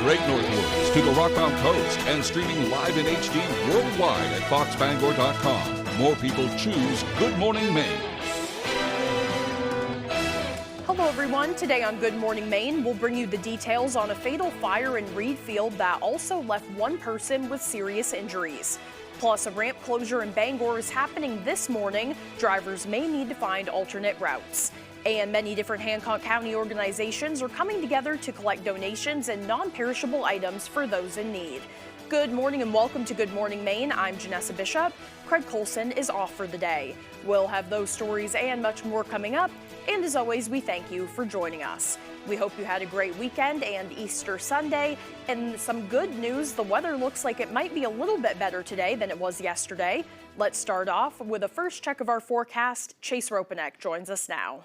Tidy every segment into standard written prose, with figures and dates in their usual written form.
Great Northwoods to the Rockbound Coast and streaming live in HD worldwide at foxbangor.com. More people choose Good Morning Maine. Hello everyone, today on Good Morning Maine, we'll bring you the details on a fatal fire in Reed Field that also left one person with serious injuries. Plus, a ramp closure in Bangor is happening this morning. Drivers may need to find alternate routes. And many different Hancock County organizations are coming together to collect donations and non-perishable items for those in need. Good morning and welcome to Good Morning Maine. I'm Janessa Bishop. Craig Colson is off for the day. We'll have those stories and much more coming up. And as always, we thank you for joining us. We hope you had a great weekend and Easter Sunday. And some good news, the weather looks like it might be a little bit better today than it was yesterday. Let's start off with a first check of our forecast. Chase Ropanek joins us now.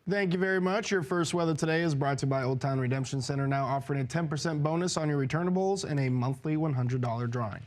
Thank you very much. Your first weather today is brought to you by Old Town Redemption Center, now offering a 10% bonus on your returnables and a monthly $100 drawing.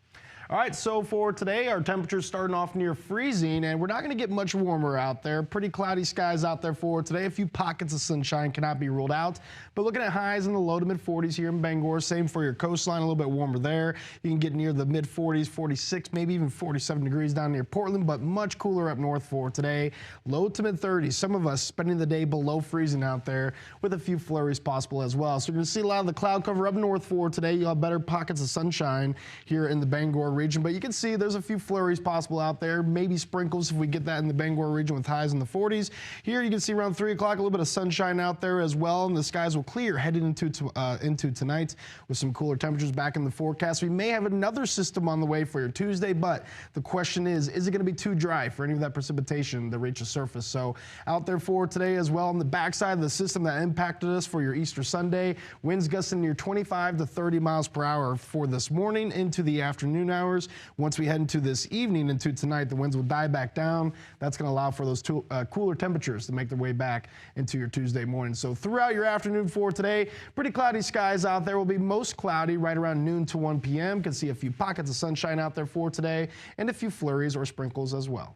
All right, so for today, our temperatures starting off near freezing, and we're not going to get much warmer out there. Pretty cloudy skies out there for today. A few pockets of sunshine cannot be ruled out, but looking at highs in the low to mid 40s here in Bangor. Same for your coastline, a little bit warmer there. You can get near the mid 40s, 46, maybe even 47 degrees down near Portland, but much cooler up north for today. Low to mid 30s. Some of us spending the day below freezing out there with a few flurries possible as well. So you're going to see a lot of the cloud cover up north for today. You'll have better pockets of sunshine here in the Bangor region, but you can see there's a few flurries possible out there, maybe sprinkles if we get that in the Bangor region with highs in the 40s. Here you can see around 3 o'clock a little bit of sunshine out there as well, and the skies will clear heading into tonight with some cooler temperatures back in the forecast. We may have another system on the way for your Tuesday, but the question is it going to be too dry for any of that precipitation to reach the surface? So out there for today as well on the backside of the system that impacted us for your Easter Sunday, winds gusting near 25 to 30 miles per hour for this morning into the afternoon hours. Once we head into this evening, into tonight, the winds will die back down. That's going to allow for those cooler temperatures to make their way back into your Tuesday morning. So throughout your afternoon for today, pretty cloudy skies out there. Will be most cloudy right around noon to 1 p.m. Can see a few pockets of sunshine out there for today and a few flurries or sprinkles as well.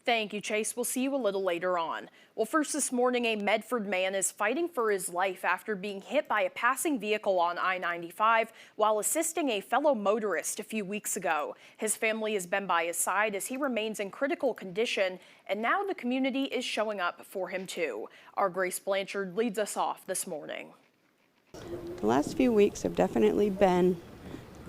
Thank you, Chase. We'll see you a little later on. Well, first this morning, a Medford man is fighting for his life after being hit by a passing vehicle on I-95 while assisting a fellow motorist a few weeks ago. His family has been by his side as he remains in critical condition, and now the community is showing up for him too. Our Grace Blanchard leads us off this morning. The last few weeks have definitely been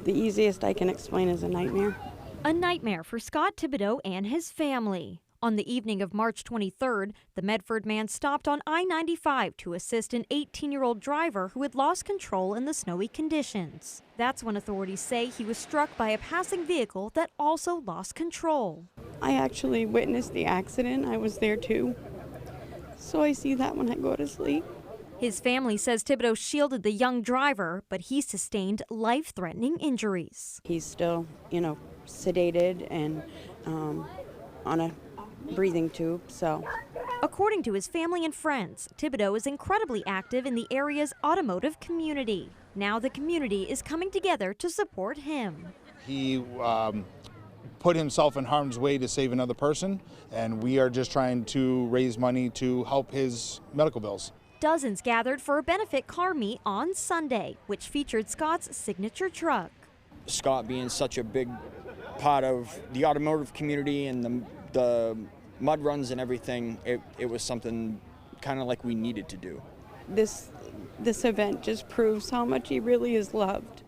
the easiest I can explain as a nightmare. A nightmare for Scott Thibodeau and his family. On the evening of March 23rd, the Medford man stopped on I-95 to assist an 18-year-old driver who had lost control in the snowy conditions. That's when authorities say he was struck by a passing vehicle that also lost control. I actually witnessed the accident. I was there too. So I see that when I go to sleep. His family says Thibodeau shielded the young driver, but he sustained life-threatening injuries. He's still, sedated and on a breathing tube, so. According to his family and friends, Thibodeau is incredibly active in the area's automotive community. Now the community is coming together to support him. He put himself in harm's way to save another person, and we are just trying to raise money to help his medical bills. Dozens gathered for a benefit car meet on Sunday, which featured Scott's signature truck. Scott being such a big part of the automotive community and the mud runs and everything, it was something kind of like we needed to do. This event just proves how much he really is loved.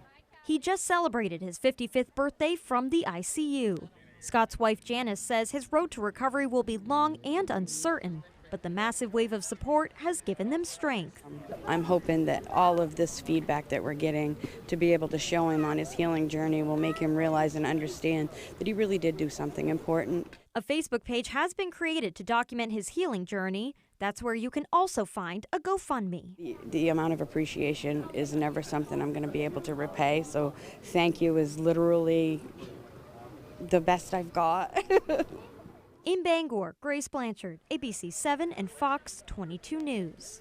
He just celebrated his 55th birthday from the ICU. Scott's wife Janice says his road to recovery will be long and uncertain, but the massive wave of support has given them strength. I'm hoping that all of this feedback that we're getting to be able to show him on his healing journey will make him realize and understand that he really did do something important. A Facebook page has been created to document his healing journey. That's where you can also find a GoFundMe. The amount of appreciation is never something I'm going to be able to repay, so thank you is literally the best I've got. In Bangor, Grace Blanchard, ABC 7 and Fox 22 News.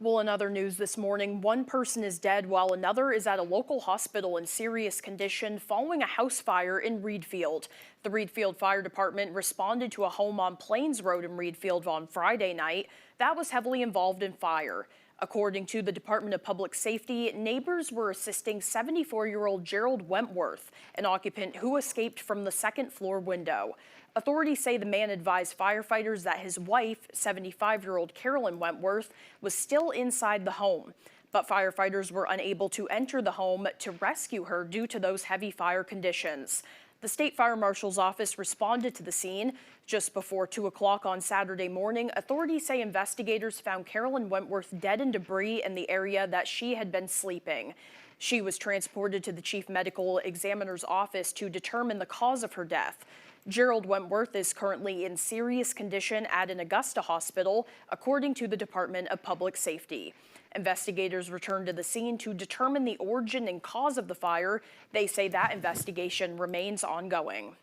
Well, in other news this morning, one person is dead while another is at a local hospital in serious condition following a house fire in Reedfield. The Reedfield Fire Department responded to a home on Plains Road in Reedfield on Friday night that was heavily involved in fire. According to the Department of Public Safety, neighbors were assisting 74-year-old Gerald Wentworth, an occupant who escaped from the second-floor window. Authorities say the man advised firefighters that his wife, 75-year-old Carolyn Wentworth, was still inside the home. But firefighters were unable to enter the home to rescue her due to those heavy fire conditions. The State Fire Marshal's office responded to the scene. Just before 2 o'clock on Saturday morning, authorities say investigators found Carolyn Wentworth dead in debris in the area that she had been sleeping. She was transported to the chief medical examiner's office to determine the cause of her death. Gerald Wentworth is currently in serious condition at an Augusta hospital, according to the Department of Public Safety. Investigators returned to the scene to determine the origin and cause of the fire. They say that investigation remains ongoing.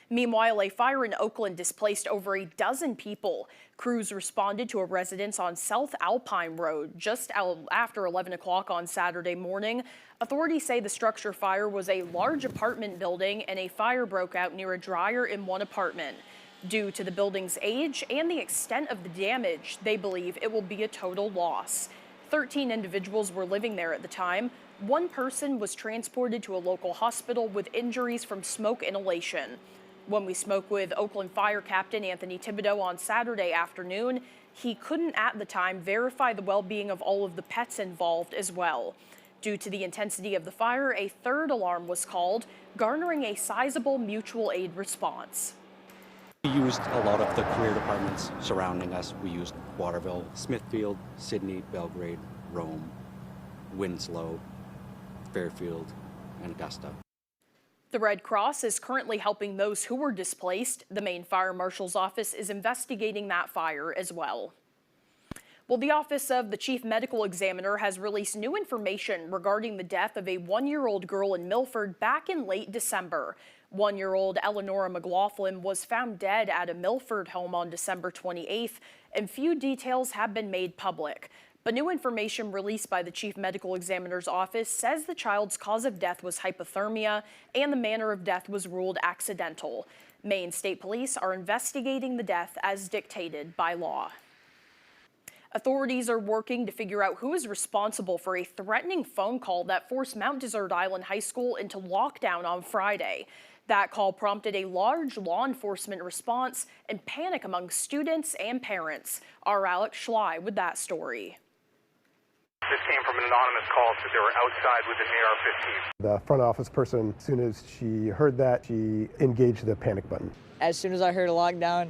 Meanwhile, a fire in Oakland displaced over a dozen people. Crews responded to a residence on South Alpine Road just after 11 o'clock on Saturday morning. Authorities say the structure fire was a large apartment building and a fire broke out near a dryer in one apartment. Due to the building's age and the extent of the damage, they believe it will be a total loss. 13 individuals were living there at the time. One person was transported to a local hospital with injuries from smoke inhalation. When we spoke with Oakland Fire Captain Anthony Thibodeau on Saturday afternoon, he couldn't at the time verify the well-being of all of the pets involved as well. Due to the intensity of the fire, a third alarm was called, garnering a sizable mutual aid response. We used a lot of the career departments surrounding us. We used Waterville, Smithfield, Sydney, Belgrade, Rome, Winslow, Fairfield, and Augusta. The Red Cross is currently helping those who were displaced. The Maine Fire Marshal's office is investigating that fire as well. Well, the Office of the Chief Medical Examiner has released new information regarding the death of a 1-year-old girl in Milford back in late December. 1-year-old Eleanora McLaughlin was found dead at a Milford home on December 28th, and few details have been made public. But new information released by the Chief Medical Examiner's office says the child's cause of death was hypothermia and the manner of death was ruled accidental. Maine State Police are investigating the death as dictated by law. Authorities are working to figure out who is responsible for a threatening phone call that forced Mount Desert Island High School into lockdown on Friday. That call prompted a large law enforcement response and panic among students and parents. Our Alex Schley with that story. This came from an anonymous call that they were outside with an AR-15. The front office person, as soon as she heard that, she engaged the panic button. As soon as I heard a lockdown,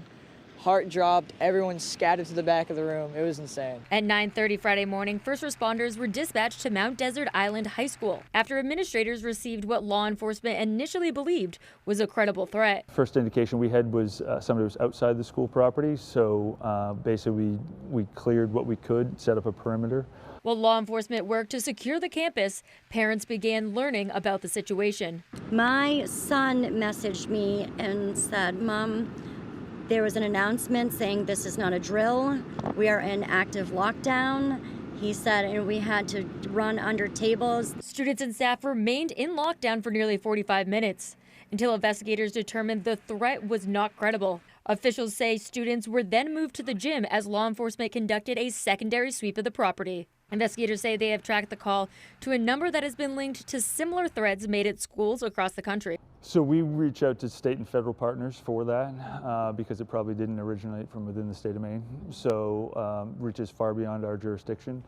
heart dropped, everyone scattered to the back of the room. It was insane. At 9:30 Friday morning, first responders were dispatched to Mount Desert Island High School after administrators received what law enforcement initially believed was a credible threat. First indication we had was somebody was outside the school property, so basically we cleared what we could, set up a perimeter. While law enforcement worked to secure the campus, parents began learning about the situation. My son messaged me and said, "Mom, there was an announcement saying this is not a drill. We are in active lockdown." He said, and we had to run under tables. Students and staff remained in lockdown for nearly 45 minutes until investigators determined the threat was not credible. Officials say students were then moved to the gym as law enforcement conducted a secondary sweep of the property. Investigators say they have tracked the call to a number that has been linked to similar threats made at schools across the country. So we reach out to state and federal partners for that because it probably didn't originate from within the state of Maine. So reaches far beyond our jurisdiction.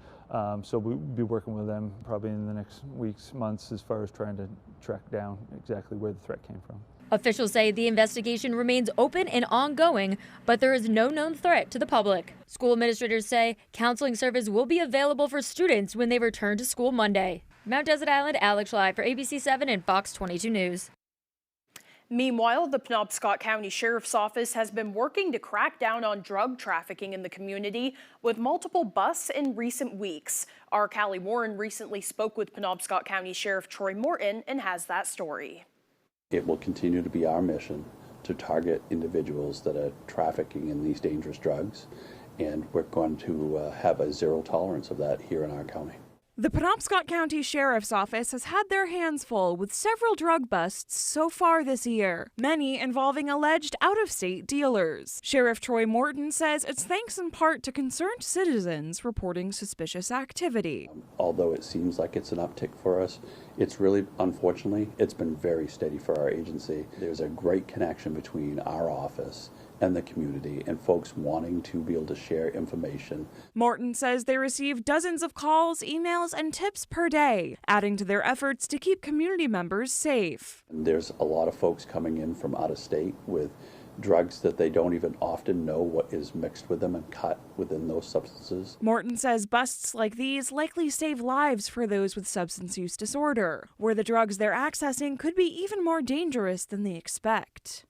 So we'll be working with them probably in the next weeks, months, as far as trying to track down exactly where the threat came from. Officials say the investigation remains open and ongoing, but there is no known threat to the public. School administrators say counseling service will be available for students when they return to school Monday. Mount Desert Island, Alex Schley for ABC 7 and Fox 22 News. Meanwhile, the Penobscot County Sheriff's Office has been working to crack down on drug trafficking in the community with multiple busts in recent weeks. Our Callie Warren recently spoke with Penobscot County Sheriff Troy Morton and has that story. It will continue to be our mission to target individuals that are trafficking in these dangerous drugs, and we're going to have a zero tolerance of that here in our county. The Penobscot County Sheriff's Office has had their hands full with several drug busts so far this year, many involving alleged out-of-state dealers. Sheriff Troy Morton says it's thanks in part to concerned citizens reporting suspicious activity. Although it seems like it's an uptick for us, it's really, unfortunately, it's been very steady for our agency. There's a great connection between our office and the community and folks wanting to be able to share information. Morton says they receive dozens of calls, emails, and tips per day, adding to their efforts to keep community members safe. There's a lot of folks coming in from out of state with drugs that they don't even often know what is mixed with them and cut within those substances. Morton says busts like these likely save lives for those with substance use disorder, where the drugs they're accessing could be even more dangerous than they expect.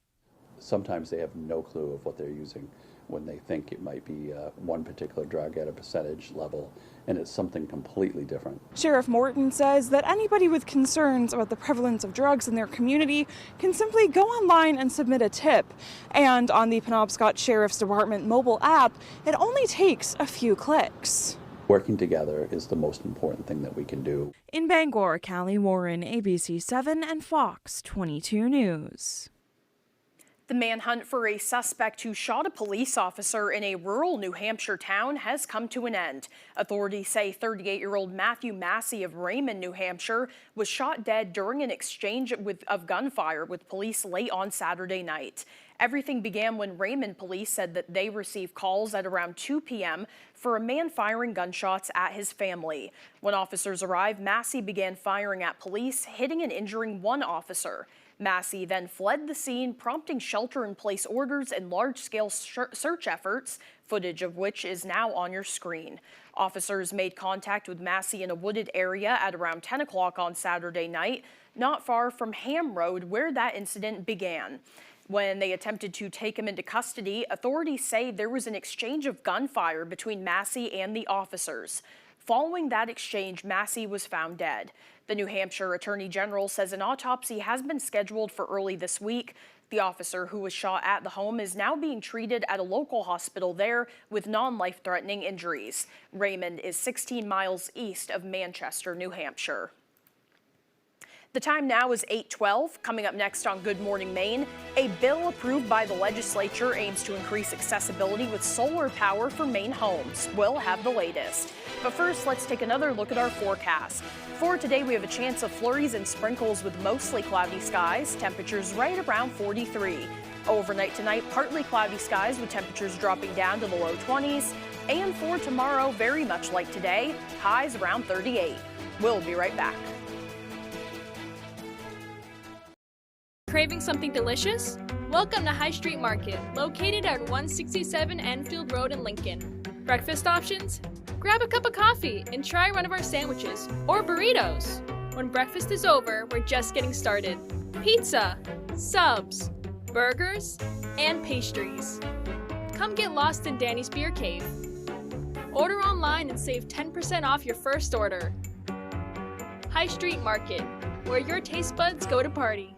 Sometimes they have no clue of what they're using when they think it might be one particular drug at a percentage level, and it's something completely different. Sheriff Morton says that anybody with concerns about the prevalence of drugs in their community can simply go online and submit a tip. And on the Penobscot Sheriff's Department mobile app, it only takes a few clicks. Working together is the most important thing that we can do. In Bangor, Callie Warren, ABC 7 and Fox 22 News. The manhunt for a suspect who shot a police officer in a rural New Hampshire town has come to an end. Authorities say 38-year-old Matthew Massey of Raymond, New Hampshire, was shot dead during an exchange of gunfire with police late on Saturday night. Everything began when Raymond police said that they received calls at around 2 p.m. for a man firing gunshots at his family. When officers arrived, Massey began firing at police, hitting and injuring one officer. Massey then fled the scene, prompting shelter-in-place orders and large-scale search efforts, footage of which is now on your screen. Officers made contact with Massey in a wooded area at around 10 o'clock on Saturday night, not far from Ham Road, where that incident began. When they attempted to take him into custody, authorities say there was an exchange of gunfire between Massey and the officers. Following that exchange, Massey was found dead. The New Hampshire Attorney General says an autopsy has been scheduled for early this week. The officer who was shot at the home is now being treated at a local hospital there with non-life-threatening injuries. Raymond is 16 miles east of Manchester, New Hampshire. The time now is 8:12. Coming up next on Good Morning Maine, a bill approved by the legislature aims to increase accessibility with solar power for Maine homes. We'll have the latest. But first, let's take another look at our forecast. For today, we have a chance of flurries and sprinkles with mostly cloudy skies, temperatures right around 43. Overnight tonight, partly cloudy skies with temperatures dropping down to the low 20s. And for tomorrow, very much like today, highs around 38. We'll be right back. Craving something delicious? Welcome to High Street Market, located at 167 Enfield Road in Lincoln. Breakfast options? Grab a cup of coffee and try one of our sandwiches or burritos. When breakfast is over, we're just getting started. Pizza, subs, burgers, and pastries. Come get lost in Danny's Beer Cave. Order online and save 10% off your first order. High Street Market, where your taste buds go to party.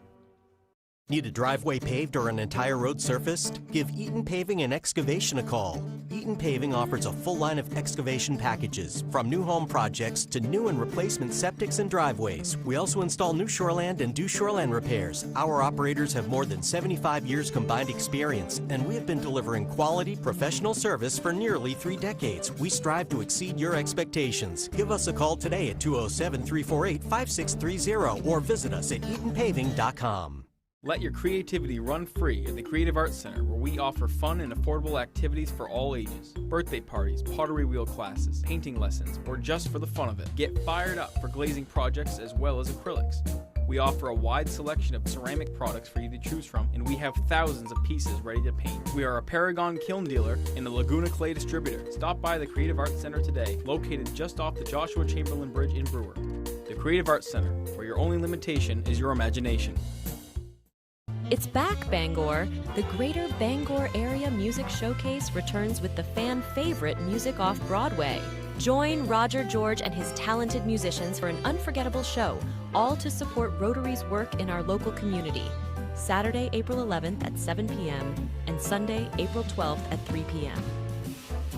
Need a driveway paved or an entire road surfaced? Give Eaton Paving and Excavation a call. Eaton Paving offers a full line of excavation packages, from new home projects to new and replacement septics and driveways. We also install new shoreland and do shoreland repairs. Our operators have more than 75 years combined experience, and we have been delivering quality, professional service for nearly 3 decades. We strive to exceed your expectations. Give us a call today at 207-348-5630 or visit us at EatonPaving.com. Let your creativity run free at the Creative Arts Center, where we offer fun and affordable activities for all ages. Birthday parties, pottery wheel classes, painting lessons, or just for the fun of it. Get fired up for glazing projects as well as acrylics. We offer a wide selection of ceramic products for you to choose from, and we have thousands of pieces ready to paint. We are a Paragon kiln dealer and a Laguna Clay distributor. Stop by the Creative Arts Center today, located just off the Joshua Chamberlain Bridge in Brewer. The Creative Arts Center, where your only limitation is your imagination. It's back, Bangor! The Greater Bangor Area Music Showcase returns with the fan favorite music off-Broadway. Join Roger George and his talented musicians for an unforgettable show, all to support Rotary's work in our local community. Saturday, April 11th at 7 p.m. and Sunday, April 12th at 3 p.m.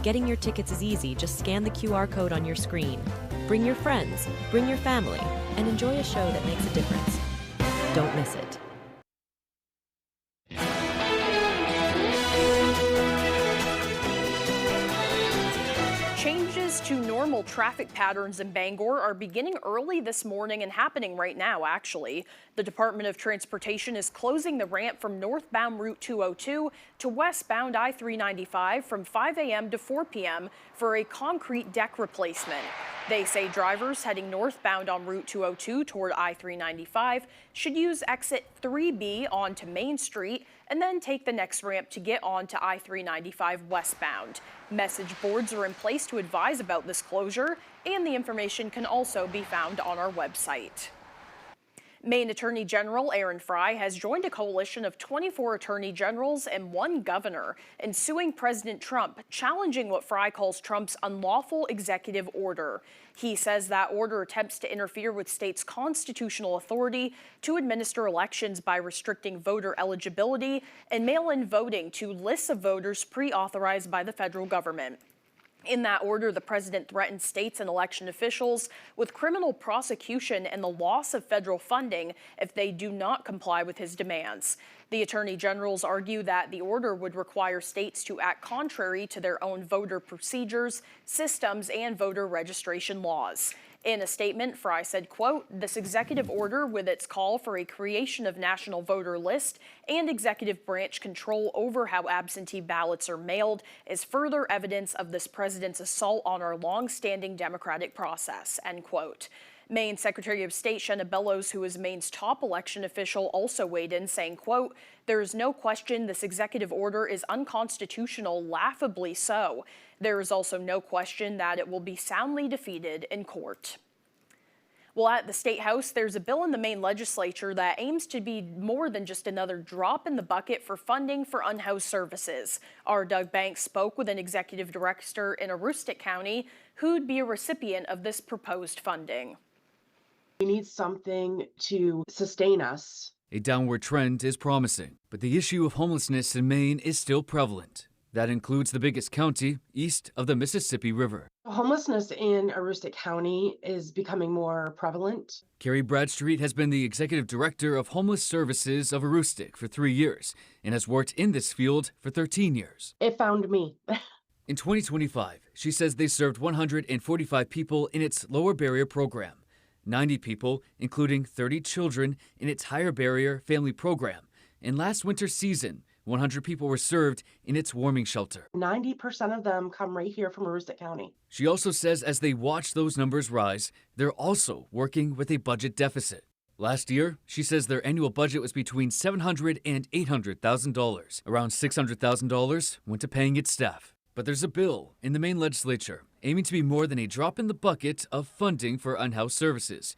Getting your tickets is easy. Just scan the QR code on your screen. Bring your friends, bring your family, and enjoy a show that makes a difference. Don't miss it. Changes to normal traffic patterns in Bangor are beginning early this morning and happening right now, actually. The Department of Transportation is closing the ramp from northbound Route 202 to westbound I-395 from 5 a.m. to 4 p.m. for a concrete deck replacement. They say drivers heading northbound on Route 202 toward I-395 should use exit 3B onto Main Street and then take the next ramp to get onto I-395 westbound. Message boards are in place to advise about this closure, and the information can also be found on our website. Maine Attorney General Aaron Frey has joined a coalition of 24 attorney generals and 1 governor in suing President Trump, challenging what Frey calls Trump's unlawful executive order. He says that order attempts to interfere with states' constitutional authority to administer elections by restricting voter eligibility and mail-in voting to lists of voters pre-authorized by the federal government. In that order, the president threatened states and election officials with criminal prosecution and the loss of federal funding if they do not comply with his demands. The attorney generals argue that the order would require states to act contrary to their own voter procedures, systems, and voter registration laws. In a statement, Frey said, quote, "This executive order, with its call for a creation of national voter list and executive branch control over how absentee ballots are mailed, is further evidence of this president's assault on our long-standing democratic process," end quote. Maine Secretary of State Shenna Bellows, who is Maine's top election official, also weighed in, saying, quote, "There is no question this executive order is unconstitutional, laughably so. There is also no question that it will be soundly defeated in court." Well, at the State House, there's a bill in the Maine legislature that aims to be more than just another drop in the bucket for funding for unhoused services. Our Doug Banks spoke with an executive director in Aroostook County who'd be a recipient of this proposed funding. We need something to sustain us. A downward trend is promising, but the issue of homelessness in Maine is still prevalent. That includes the biggest county east of the Mississippi River. Homelessness in Aroostook County is becoming more prevalent. Carrie Bradstreet has been the executive director of Homeless Services of Aroostook for 3 years and has worked in this field for 13 years. It found me. In 2025, she says they served 145 people in its lower barrier program, 90 people, including 30 children, in its higher barrier family program. And last winter season, 100 people were served in its warming shelter. 90% of them come right here from Aroostook County. She also says as they watch those numbers rise, they're also working with a budget deficit. Last year, she says their annual budget was between $700,000 and $800,000. Around $600,000 went to paying its staff. But there's a bill in the Maine legislature aiming to be more than a drop in the bucket of funding for unhoused services.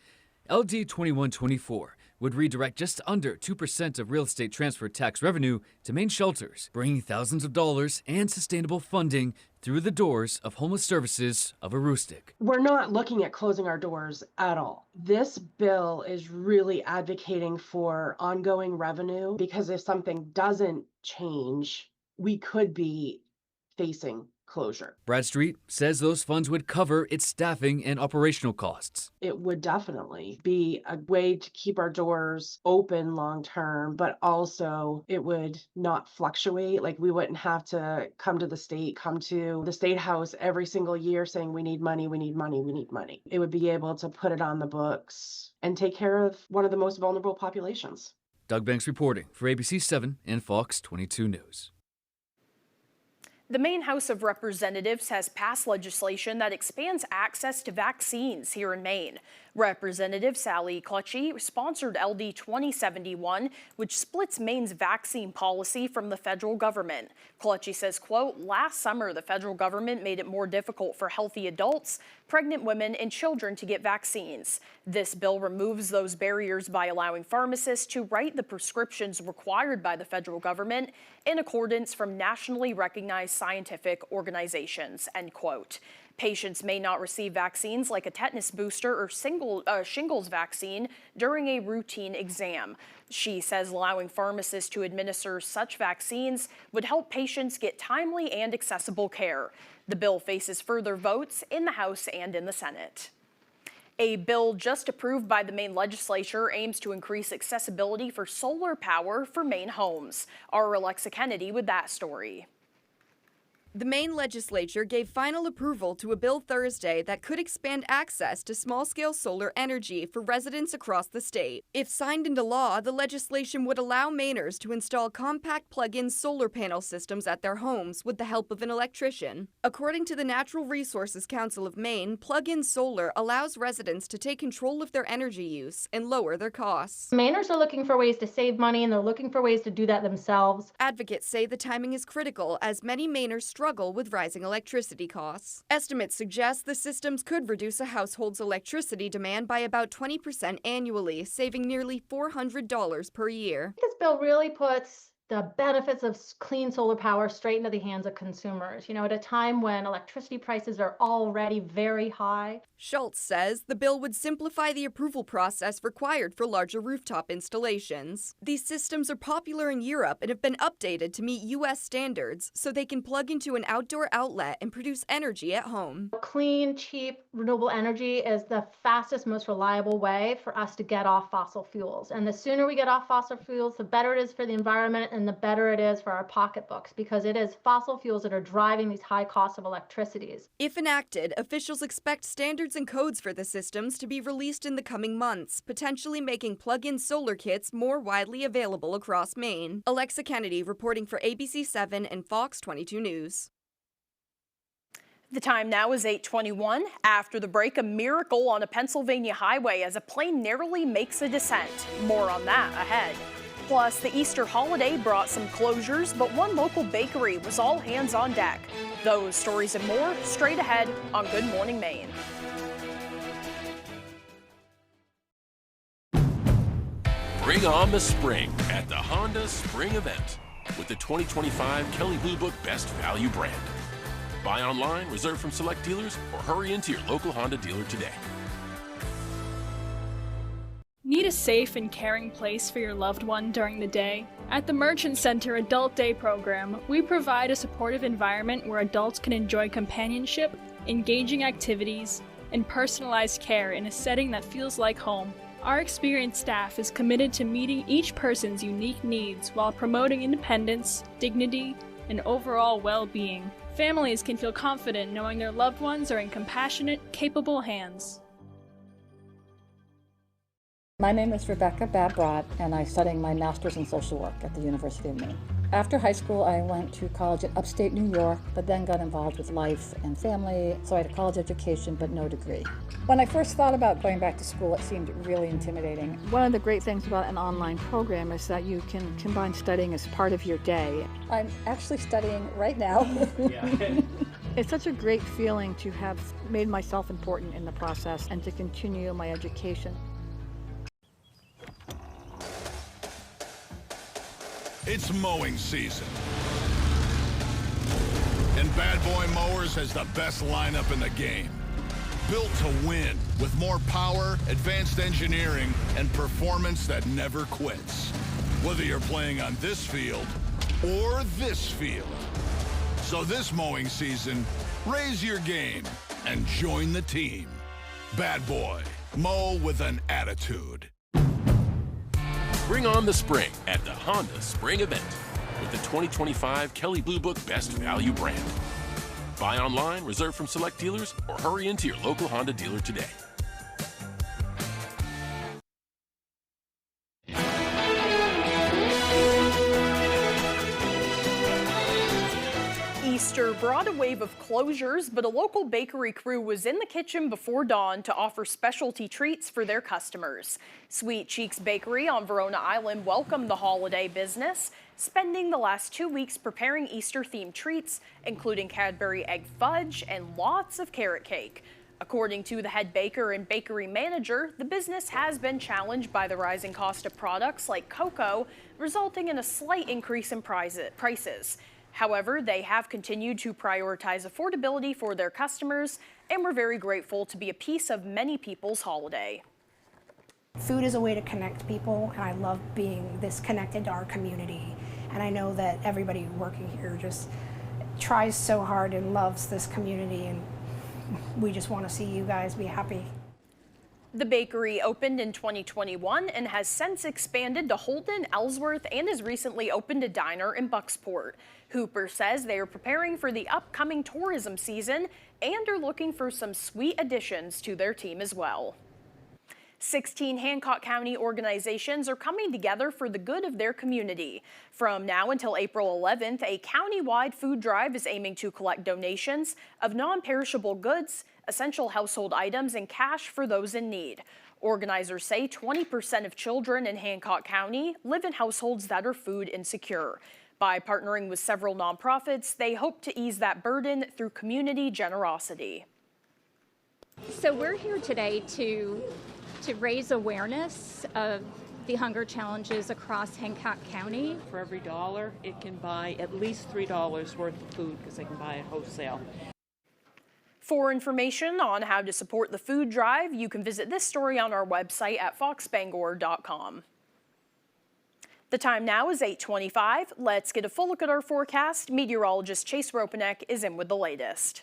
LD 2124 would redirect just under 2% of real estate transfer tax revenue to Maine shelters, bringing thousands of dollars and sustainable funding through the doors of Homeless Services of Aroostook. We're not looking at closing our doors at all. This bill is really advocating for ongoing revenue because if something doesn't change, we could be facing closure. Bradstreet says those funds would cover its staffing and operational costs. It would definitely be a way to keep our doors open long term, but also it would not fluctuate. Like we wouldn't have to come to the state house every single year saying we need money, we need money, we need money. It would be able to put it on the books and take care of one of the most vulnerable populations. Doug Banks reporting for ABC 7 and Fox 22 News. The Maine House of Representatives has passed legislation that expands access to vaccines here in Maine. Representative Sally Clutchy sponsored LD 2071, which splits Maine's vaccine policy from the federal government. Clutchy says, quote, "Last summer, the federal government made it more difficult for healthy adults, pregnant women, and children to get vaccines. This bill removes those barriers by allowing pharmacists to write the prescriptions required by the federal government in accordance from nationally recognized scientific organizations," end quote. Patients may not receive vaccines like a tetanus booster or shingles vaccine during a routine exam. She says allowing pharmacists to administer such vaccines would help patients get timely and accessible care. The bill faces further votes in the House and in the Senate. A bill just approved by the Maine legislature aims to increase accessibility for solar power for Maine homes. Our Alexa Kennedy with that story. The Maine legislature gave final approval to a bill Thursday that could expand access to small-scale solar energy for residents across the state. If signed into law, the legislation would allow Mainers to install compact plug-in solar panel systems at their homes with the help of an electrician. According to the Natural Resources Council of Maine, plug-in solar allows residents to take control of their energy use and lower their costs. Mainers are looking for ways to save money, and they're looking for ways to do that themselves. Advocates say the timing is critical as many Mainers struggle with rising electricity costs. Estimates suggest the systems could reduce a household's electricity demand by about 20% annually, saving nearly $400 per year. This bill really puts the benefits of clean solar power straight into the hands of consumers, at a time when electricity prices are already very high. Schultz says the bill would simplify the approval process required for larger rooftop installations. These systems are popular in Europe and have been updated to meet U.S. standards so they can plug into an outdoor outlet and produce energy at home. Clean, cheap, renewable energy is the fastest, most reliable way for us to get off fossil fuels. And the sooner we get off fossil fuels, the better it is for the environment and the better it is for our pocketbooks, because it is fossil fuels that are driving these high costs of electricities. If enacted, officials expect standards and codes for the systems to be released in the coming months, potentially making plug-in solar kits more widely available across Maine. Alexa Kennedy reporting for ABC 7 and Fox 22 News. The time now is 8:21. After the break, a miracle on a Pennsylvania highway as a plane narrowly makes a descent. More on that ahead. Plus, the Easter holiday brought some closures, but one local bakery was all hands on deck. Those stories and more straight ahead on Good Morning Maine. Bring on the spring at the Honda Spring Event with the 2025 Kelley Blue Book Best Value brand. Buy online, reserve from select dealers, or hurry into your local Honda dealer today. Need a safe and caring place for your loved one during the day? At the Merchant Center Adult Day program, we provide a supportive environment where adults can enjoy companionship, engaging activities, and personalized care in a setting that feels like home. Our experienced staff is committed to meeting each person's unique needs while promoting independence, dignity, and overall well-being. Families can feel confident knowing their loved ones are in compassionate, capable hands. My name is Rebecca Babrot, and I'm studying my master's in social work at the University of Maine. After high school, I went to college in upstate New York, but then got involved with life and family, so I had a college education, but no degree. When I first thought about going back to school, it seemed really intimidating. One of the great things about an online program is that you can combine studying as part of your day. I'm actually studying right now. It's such a great feeling to have made myself important in the process and to continue my education. It's mowing season. And Bad Boy Mowers has the best lineup in the game. Built to win with more power, advanced engineering, and performance that never quits. Whether you're playing on this field or this field. So this mowing season, raise your game and join the team. Bad Boy, mow with an attitude. Bring on the spring at the Honda Spring Event with the 2025 Kelley Blue Book Best Value brand. Buy online, reserve from select dealers, or hurry into your local Honda dealer today. Easter brought a wave of closures, but a local bakery crew was in the kitchen before dawn to offer specialty treats for their customers. Sweet Cheeks Bakery on Verona Island welcomed the holiday business, spending the last 2 weeks preparing Easter-themed treats, including Cadbury egg fudge and lots of carrot cake. According to the head baker and bakery manager, the business has been challenged by the rising cost of products like cocoa, resulting in a slight increase in prices. However, they have continued to prioritize affordability for their customers, and we're very grateful to be a piece of many people's holiday. Food is a way to connect people, and I love being this connected to our community. And I know that everybody working here just tries so hard and loves this community, and we just want to see you guys be happy. The bakery opened in 2021 and has since expanded to Holden, Ellsworth, and has recently opened a diner in Bucksport. Hooper says they are preparing for the upcoming tourism season and are looking for some sweet additions to their team as well. 16 Hancock County organizations are coming together for the good of their community. From now until April 11th, a county-wide food drive is aiming to collect donations of non-perishable goods, essential household items, and cash for those in need. Organizers say 20% of children in Hancock County live in households that are food insecure. By partnering with several nonprofits, they hope to ease that burden through community generosity. So we're here today to raise awareness of the hunger challenges across Hancock County. For every $1, it can buy at least $3 worth of food because they can buy it wholesale. For information on how to support the food drive, you can visit this story on our website at foxbangor.com. The time now is 8:25. Let's get a full look at our forecast. Meteorologist Chase Ropanek is in with the latest.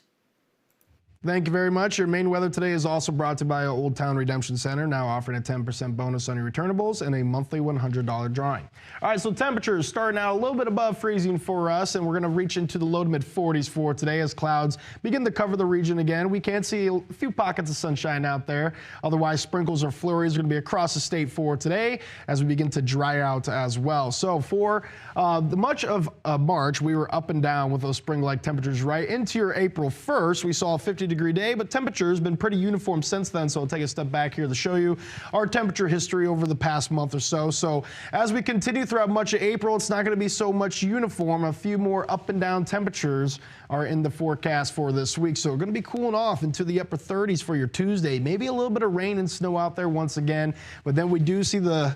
Thank you very much. Your main weather today is also brought to you by Old Town Redemption Center, now offering a 10% bonus on your returnables and a monthly $100 drawing. All right, so temperatures starting out a little bit above freezing for us, and we're going to reach into the low to mid 40s for today as clouds begin to cover the region again. We can see a few pockets of sunshine out there. Otherwise, sprinkles or flurries are going to be across the state for today as we begin to dry out as well. So for the much of March, we were up and down with those spring-like temperatures right into your April 1st. We saw a 50-degree day, but temperature has been pretty uniform since then. So I'll take a step back here to show you our temperature history over the past month or so. So as we continue throughout much of April, it's not going to be so much uniform. A few more up and down temperatures are in the forecast for this week. So we're going to be cooling off into the upper 30s for your Tuesday. Maybe a little bit of rain and snow out there once again, but then we do see the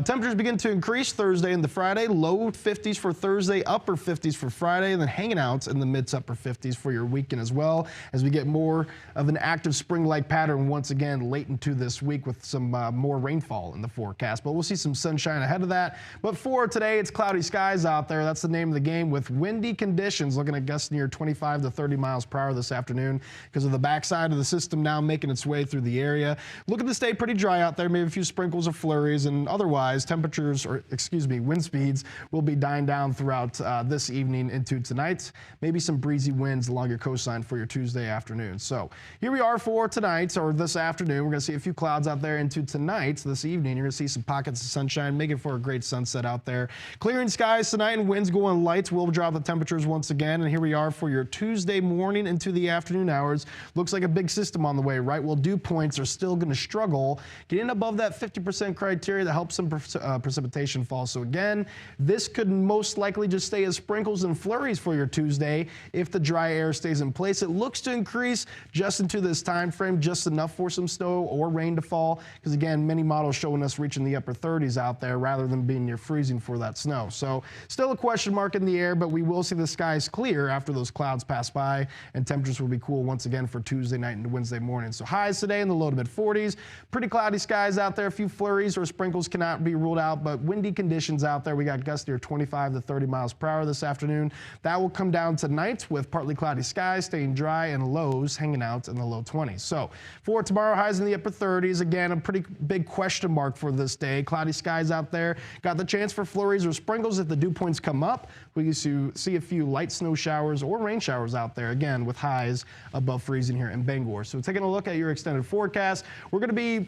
temperatures begin to increase Thursday and the Friday. Low 50s for Thursday, upper 50s for Friday, and then hanging out in the mid to upper 50s for your weekend as well as we get more of an active spring-like pattern once again late into this week with some more rainfall in the forecast. But we'll see some sunshine ahead of that. But for today, it's cloudy skies out there. That's the name of the game with windy conditions, looking at gusts near 25 to 30 miles per hour this afternoon because of the backside of the system now making its way through the area. Looking to stay pretty dry out there, maybe a few sprinkles or flurries, and otherwise wind speeds will be dying down throughout this evening into tonight. Maybe some breezy winds along your coastline for your Tuesday afternoon. So here we are for tonight or this afternoon. We're going to see a few clouds out there into tonight. This evening, you're going to see some pockets of sunshine, making for a great sunset out there. Clearing skies tonight and winds going light will drop the temperatures once again. And here we are for your Tuesday morning into the afternoon hours. Looks like a big system on the way, right? Well, dew points are still going to struggle getting above that 50% criteria to help some precipitation fall. So again, this could most likely just stay as sprinkles and flurries for your Tuesday if the dry air stays in place. It looks to increase just into this time frame, just enough for some snow or rain to fall, because again, many models showing us reaching the upper 30s out there rather than being near freezing for that snow. So still a question mark in the air, but we will see the skies clear after those clouds pass by, and temperatures will be cool once again for Tuesday night and Wednesday morning. So highs today in the low to mid 40s. Pretty cloudy skies out there. A few flurries or sprinkles cannot be ruled out, but windy conditions out there. We got gusts near 25 to 30 miles per hour this afternoon. That will come down tonight with partly cloudy skies, staying dry, and lows hanging out in the low 20s. So for tomorrow, highs in the upper 30s. Again, a pretty big question mark for this day. Cloudy skies out there. Got the chance for flurries or sprinkles if the dew points come up. We can see a few light snow showers or rain showers out there, again, with highs above freezing here in Bangor. So taking a look at your extended forecast, we're going to be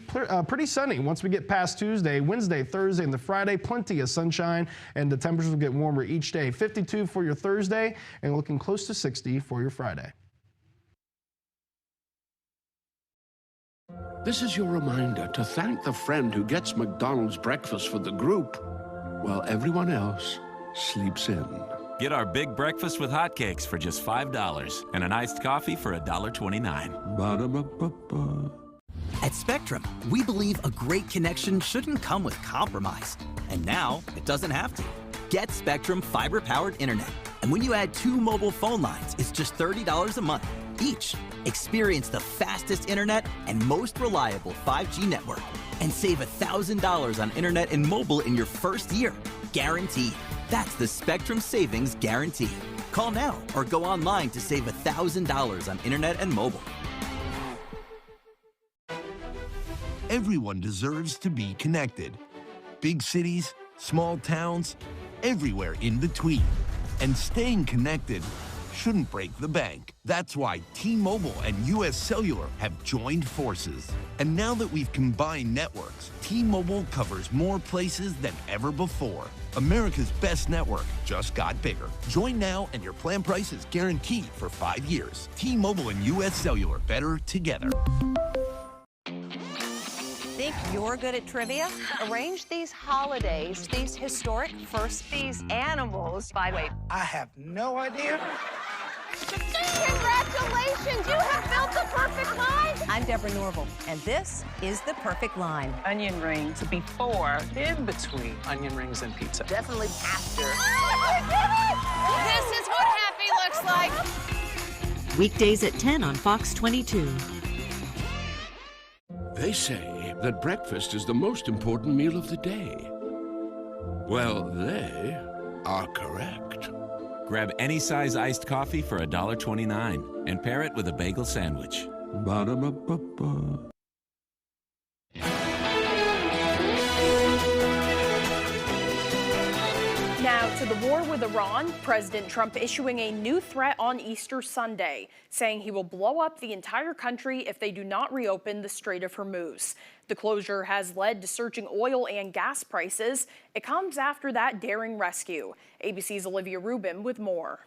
pretty sunny once we get past Tuesday, Wednesday, Thursday, and the Friday. Plenty of sunshine, and the temperatures will get warmer each day. 52 for your Thursday, and looking close to 60 for your Friday. This is your reminder to thank the friend who gets McDonald's breakfast for the group while everyone else sleeps in. Get our big breakfast with hotcakes for just $5 and an iced coffee for $1.29. Ba-da-ba-ba-ba. At Spectrum, we believe a great connection shouldn't come with compromise. And now, it doesn't have to. Get Spectrum fiber-powered internet. And when you add 2 mobile phone lines, it's just $30 a month each. Experience the fastest internet and most reliable 5G network. And save $1,000 on internet and mobile in your first year. Guaranteed. That's the Spectrum Savings Guarantee. Call now or go online to save $1,000 on internet and mobile. everyone deserves to be connected. Big cities, small towns, everywhere in between. And staying connected shouldn't break the bank. That's why T-Mobile and US Cellular have joined forces. And now that we've combined networks, T-Mobile covers more places than ever before. America's best network just got bigger. Join now and your plan price is guaranteed for 5 years. T-Mobile and US Cellular, better together. Think you're good at trivia? Arrange these holidays, these historic firsts, these animals. By the way, I have no idea. Congratulations, you have built the perfect line. I'm Deborah Norville, and this is The Perfect Line. Onion rings before, in between onion rings and pizza. Definitely after. This is what happy looks like. Weekdays at 10 on Fox 22. They say that breakfast is the most important meal of the day. Well, they are correct. Grab any size iced coffee for $1.29 and pair it with a bagel sandwich. Ba-da-ba-ba-ba. Now to the war with Iran, President Trump issuing a new threat on Easter Sunday, saying he will blow up the entire country if they do not reopen the Strait of Hormuz. The closure has led to surging oil and gas prices. It comes after that daring rescue. ABC's Olivia Rubin with more.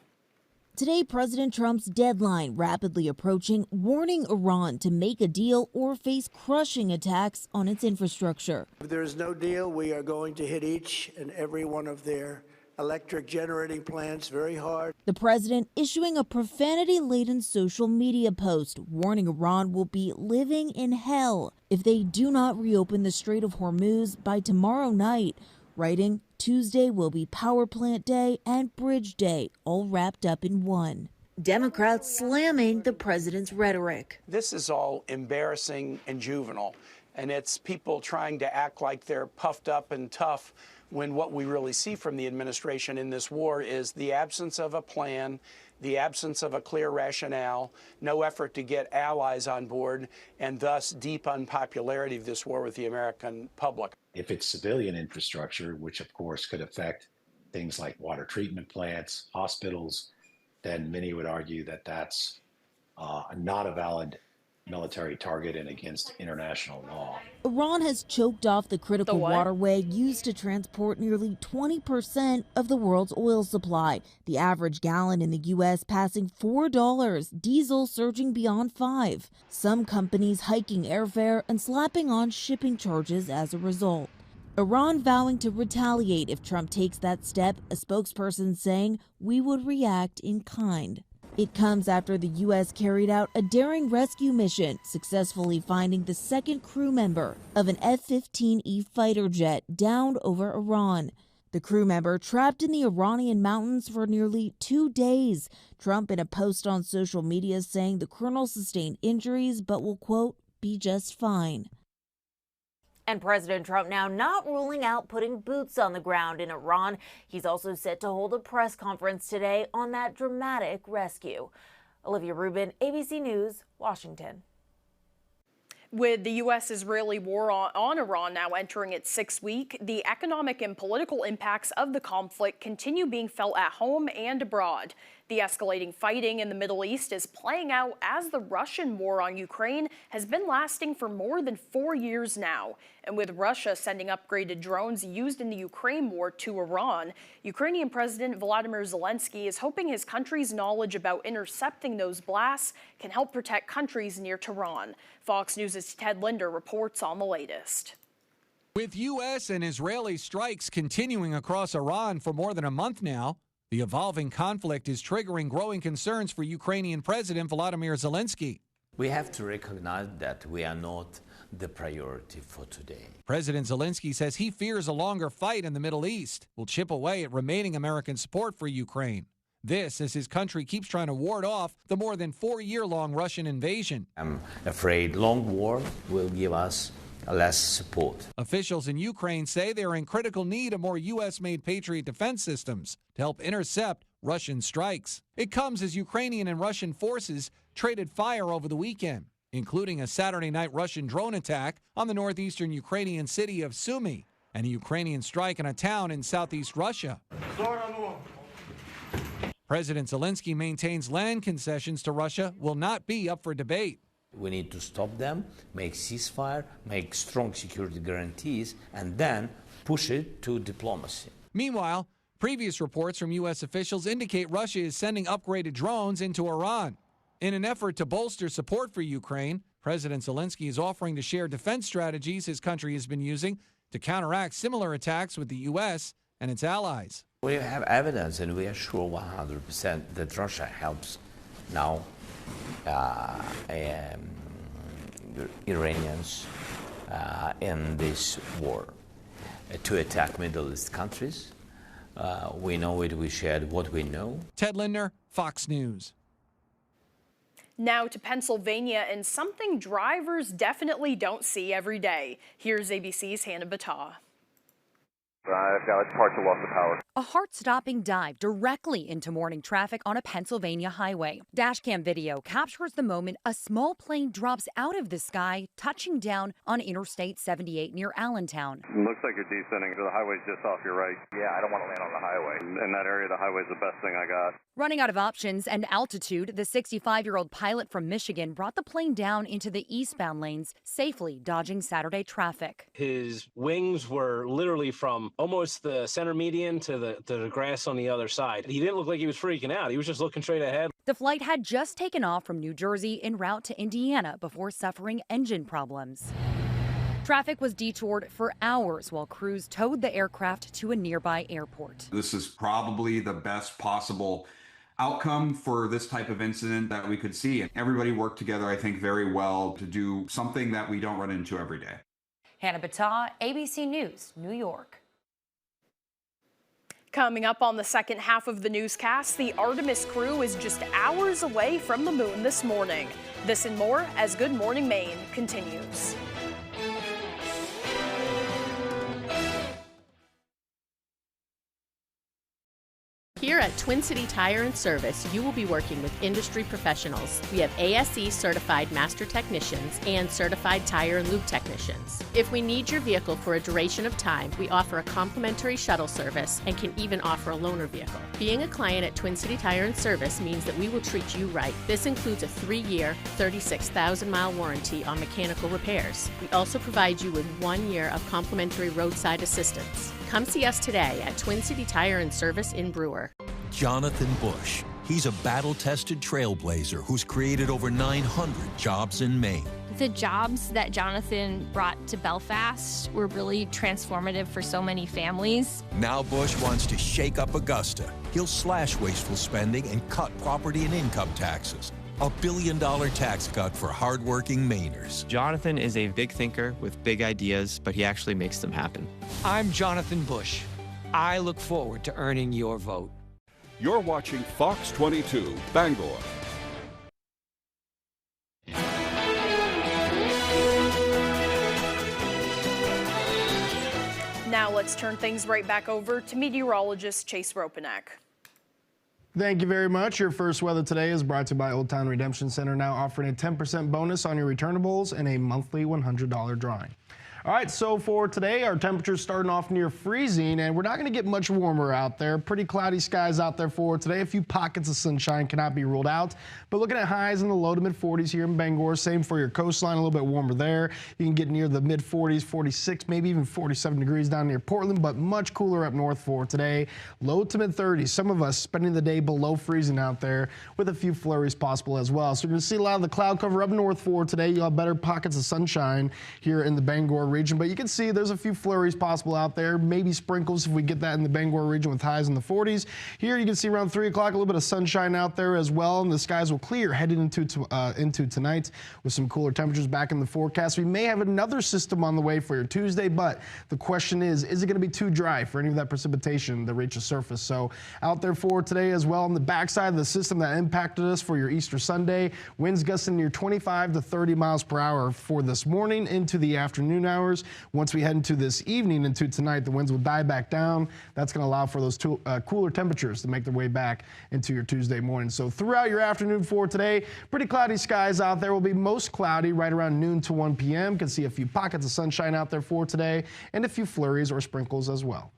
Today, President Trump's deadline rapidly approaching, warning Iran to make a deal or face crushing attacks on its infrastructure. If there is no deal, we are going to hit each and every one of their electric generating plants very hard. The president issuing a profanity-laden social media post warning Iran will be living in hell if they do not reopen the Strait of Hormuz by tomorrow night, writing, Tuesday will be power plant day and bridge day, all wrapped up in one. Democrats slamming the president's rhetoric. This is all embarrassing and juvenile, and it's people trying to act like they're puffed up and tough when what we really see from the administration in this war is the absence of a plan, the absence of a clear rationale, no effort to get allies on board, and thus deep unpopularity of this war with the American public. If it's civilian infrastructure, which of course could affect things like water treatment plants, hospitals, then many would argue that that's not a valid military target and against international law. Iran has choked off the critical waterway used to transport nearly 20% of the world's oil supply. The average gallon in the U.S. passing $4, diesel surging beyond $5. Some companies hiking airfare and slapping on shipping charges as a result. Iran vowing to retaliate if Trump takes that step, a spokesperson saying, "We would react in kind." It comes after the U.S. carried out a daring rescue mission, successfully finding the second crew member of an F-15E fighter jet downed over Iran. The crew member trapped in the Iranian mountains for nearly 2 days. Trump in a post on social media saying the colonel sustained injuries but will, quote, be just fine. And President Trump now not ruling out putting boots on the ground in Iran. He's also set to hold a press conference today on that dramatic rescue. Olivia Rubin, ABC News, Washington. With the U.S.-Israeli war on Iran now entering its 6th week, the economic and political impacts of the conflict continue being felt at home and abroad. The escalating fighting in the Middle East is playing out as the Russian war on Ukraine has been lasting for more than 4 years now. And with Russia sending upgraded drones used in the Ukraine war to Iran, Ukrainian President Volodymyr Zelensky is hoping his country's knowledge about intercepting those blasts can help protect countries near Tehran. Fox News' Ted Linder reports on the latest. With U.S. and Israeli strikes continuing across Iran for more than a month now, the evolving conflict is triggering growing concerns for Ukrainian President Volodymyr Zelensky. We have to recognize that we are not the priority for today. President Zelensky says he fears a longer fight in the Middle East will chip away at remaining American support for Ukraine. This as his country keeps trying to ward off the more than 4-year-long Russian invasion. I'm afraid long war will give us less support. Officials in Ukraine say they're in critical need of more U.S.-made Patriot defense systems to help intercept Russian strikes. It comes as Ukrainian and Russian forces traded fire over the weekend. including a Saturday night Russian drone attack on the northeastern Ukrainian city of Sumy and a Ukrainian strike in a town in southeast Russia. President Zelensky maintains land concessions to Russia will not be up for debate. We need to stop them, make ceasefire, make strong security guarantees, and then push it to diplomacy. Meanwhile, previous reports from U.S. officials indicate Russia is sending upgraded drones into Iran. In an effort to bolster support for Ukraine, President Zelensky is offering to share defense strategies his country has been using to counteract similar attacks with the U.S. and its allies. We have evidence, and we are sure 100% that Russia helps now Iranians in this war to attack Middle East countries. We know it, we shared what we know. Ted Lindner, Fox News. Now to Pennsylvania and something drivers definitely don't see every day. Here's ABC's Hannah Battah. Partial loss of power. A heart-stopping dive directly into morning traffic on a Pennsylvania highway. Dashcam video captures the moment a small plane drops out of the sky, touching down on Interstate 78 near Allentown. Looks like you're descending. The highway's just off your right. Yeah, I don't want to land on the highway. In that area, the highway's the best thing I got. Running out of options and altitude, the 65-year-old pilot from Michigan brought the plane down into the eastbound lanes, safely dodging Saturday traffic. His wings were literally from almost the center median to the grass on the other side. He didn't look like he was freaking out. He was just looking straight ahead. The flight had just taken off from New Jersey en route to Indiana before suffering engine problems. Traffic was detoured for hours while crews towed the aircraft to a nearby airport. This is probably the best possible outcome for this type of incident that we could see. And everybody worked together, I think, very well to do something that we don't run into every day. Hannah Battah, ABC News, New York. Coming up on the second half of the newscast, the Artemis crew is just hours away from the moon this morning. This and more as Good Morning Maine continues. Here at Twin City Tire and Service, you will be working with industry professionals. We have ASE certified master technicians and certified tire and lube technicians. If we need your vehicle for a duration of time, we offer a complimentary shuttle service and can even offer a loaner vehicle. Being a client at Twin City Tire and Service means that we will treat you right. This includes a 3-year, 36,000-mile warranty on mechanical repairs. We also provide you with 1 year of complimentary roadside assistance. Come see us today at Twin City Tire and Service in Brewer. Jonathan Bush. He's a battle-tested trailblazer who's created over 900 jobs in Maine. The jobs that Jonathan brought to Belfast were really transformative for so many families. Now Bush wants to shake up Augusta. He'll slash wasteful spending and cut property and income taxes. A $1 billion tax cut for hardworking Mainers. Jonathan is a big thinker with big ideas, but he actually makes them happen. I'm Jonathan Bush. I look forward to earning your vote. You're watching Fox 22, Bangor. Now let's turn things right back over to meteorologist Chase Ropanek. Thank you very much. Your first weather today is brought to you by Old Town Redemption Center, now offering a 10% bonus on your returnables and a monthly $100 drawing. All right, so for today, our temperatures starting off near freezing, and we're not going to get much warmer out there. Pretty cloudy skies out there for today. A few pockets of sunshine cannot be ruled out, but looking at highs in the low to mid 40s here in Bangor. Same for your coastline, a little bit warmer there. You can get near the mid 40s, 46, maybe even 47 degrees down near Portland, but much cooler up north for today. Low to mid 30s. Some of us spending the day below freezing out there with a few flurries possible as well. So you're going to see a lot of the cloud cover up north for today. You'll have better pockets of sunshine here in the Bangor region, but you can see there's a few flurries possible out there, maybe sprinkles if we get that in the Bangor region with highs in the 40s. Here you can see around 3 o'clock a little bit of sunshine out there as well, and the skies will clear heading into tonight with some cooler temperatures back in the forecast. We may have another system on the way for your Tuesday, but the question is it going to be too dry for any of that precipitation to reach the surface? So out there for today as well on the backside of the system that impacted us for your Easter Sunday, winds gusting near 25 to 30 miles per hour for this morning into the afternoon hours. hours. Once we head into this evening, into tonight, the winds will die back down. That's going to allow for those cooler temperatures to make their way back into your Tuesday morning. So throughout your afternoon for today, pretty cloudy skies out there. Will be most cloudy right around noon to 1 p.m. Can see a few pockets of sunshine out there for today and a few flurries or sprinkles as well.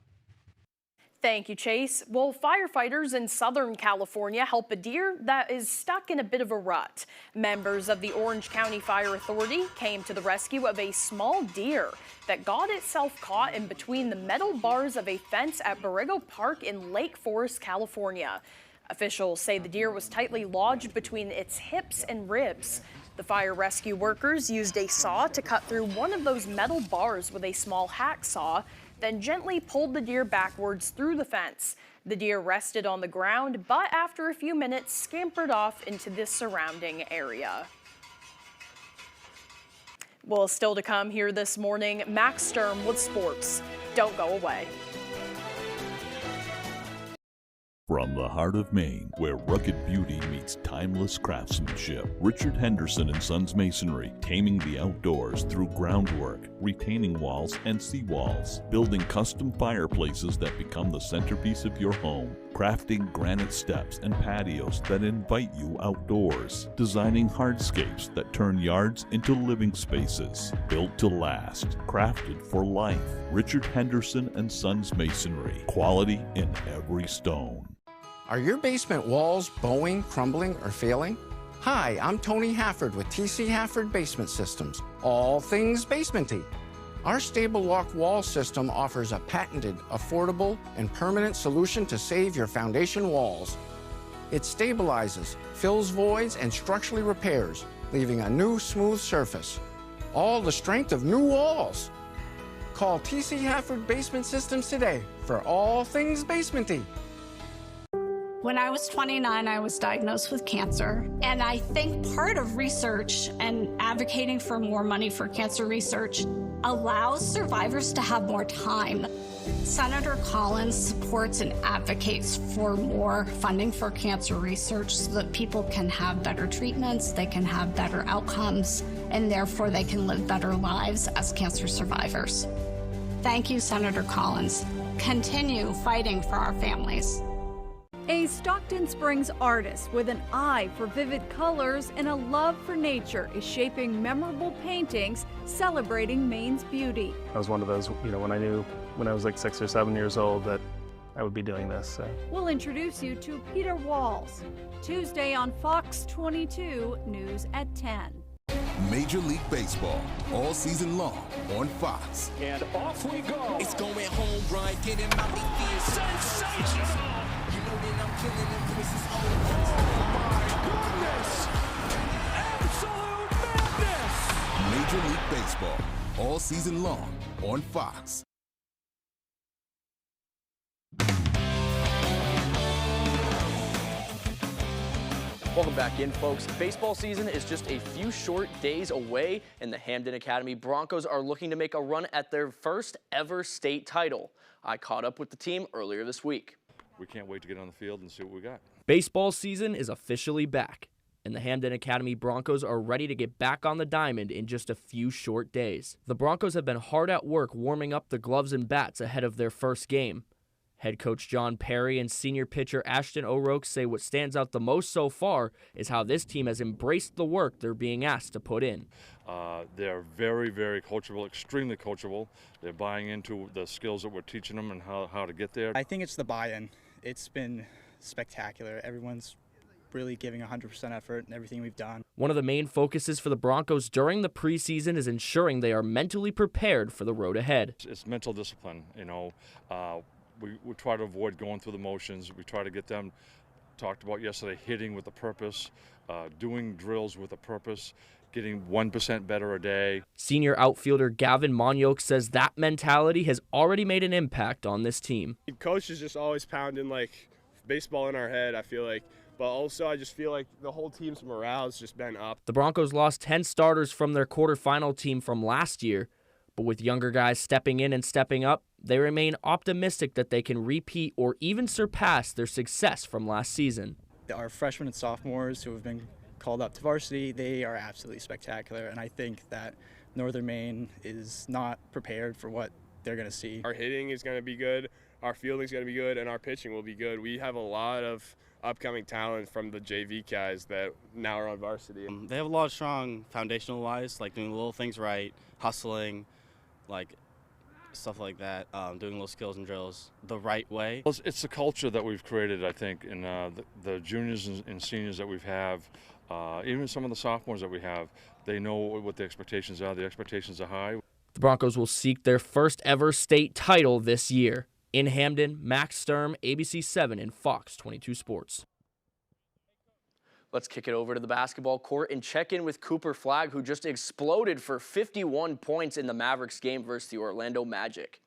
Thank you, Chase. Well, firefighters in Southern California help a deer that is stuck in a bit of a rut. Members of the Orange County Fire Authority came to the rescue of a small deer that got itself caught in between the metal bars of a fence at Borrego Park in Lake Forest, California. Officials say the deer was tightly lodged between its hips and ribs. The fire rescue workers used a saw to cut through one of those metal bars with a small hacksaw, then gently pulled the deer backwards through the fence. The deer rested on the ground, but after a few minutes scampered off into the surrounding area. Well, still to come here this morning, Max Sturm with sports. Don't go away. From the heart of Maine, where rugged beauty meets timeless craftsmanship, Richard Henderson & Sons Masonry, taming the outdoors through groundwork, retaining walls and seawalls, building custom fireplaces that become the centerpiece of your home, crafting granite steps and patios that invite you outdoors, designing hardscapes that turn yards into living spaces, built to last, crafted for life. Richard Henderson & Sons Masonry, quality in every stone. Are your basement walls bowing, crumbling, or failing? Hi, I'm Tony Hafford with TC Hafford Basement Systems, all things basementy. Our stable lock wall system offers a patented, affordable, and permanent solution to save your foundation walls. It stabilizes, fills voids, and structurally repairs, leaving a new smooth surface. All the strength of new walls. Call TC Hafford Basement Systems today for all things basementy. When I was 29, I was diagnosed with cancer. And I think part of research and advocating for more money for cancer research allows survivors to have more time. Senator Collins supports and advocates for more funding for cancer research so that people can have better treatments, they can have better outcomes, and therefore they can live better lives as cancer survivors. Thank you, Senator Collins. Continue fighting for our families. A Stockton Springs artist with an eye for vivid colors and a love for nature is shaping memorable paintings celebrating Maine's beauty. I was one of those, when I knew when I was like 6 or 7 years old that I would be doing this. So. We'll introduce you to Peter Walls, Tuesday on Fox 22 News at 10. Major League Baseball, all season long on Fox. And off we go. It's going home run, get him out the field. Sensational. You know that I'm killing him, this is oh my goodness. Absolute madness. Major League Baseball, all season long on Fox. Welcome back in, folks. Baseball season is just a few short days away, and the Hamden Academy Broncos are looking to make a run at their first ever state title. I caught up with the team earlier this week. We can't wait to get on the field and see what we got. Baseball season is officially back, and the Hamden Academy Broncos are ready to get back on the diamond in just a few short days. The Broncos have been hard at work warming up the gloves and bats ahead of their first game. Head coach John Perry and senior pitcher Ashton O'Rourke say what stands out the most so far is how this team has embraced the work they're being asked to put in. They're very, very coachable, extremely coachable. They're buying into the skills that we're teaching them and how to get there. I think it's the buy-in. It's been spectacular. Everyone's really giving 100% effort in everything we've done. One of the main focuses for the Broncos during the preseason is ensuring they are mentally prepared for the road ahead. It's mental discipline, We try to avoid going through the motions. We try to get them, talked about yesterday, hitting with a purpose, doing drills with a purpose, getting 1% better a day. Senior outfielder Gavin Monyoke says that mentality has already made an impact on this team. Coach is just always pounding baseball in our head, I feel like. But also I just feel like the whole team's morale has just been up. The Broncos lost 10 starters from their quarterfinal team from last year. But with younger guys stepping in and stepping up, they remain optimistic that they can repeat or even surpass their success from last season. Our freshmen and sophomores who have been called up to varsity, they are absolutely spectacular, and I think that Northern Maine is not prepared for what they're going to see. Our hitting is going to be good, our fielding is going to be good, and our pitching will be good. We have a lot of upcoming talent from the JV guys that now are on varsity. They have a lot of strong foundational-wise, like doing little things right, hustling, like stuff like that, doing little skills and drills the right way. It's the culture that we've created, I think, in the juniors and seniors that we have, even some of the sophomores that we have. They know what the expectations are. The expectations are high. The Broncos will seek their first ever state title this year. In Hamden, Max Sturm, ABC 7 and Fox 22 Sports. Let's kick it over to the basketball court and check in with Cooper Flagg, who just exploded for 51 points in the Mavericks game versus the Orlando Magic.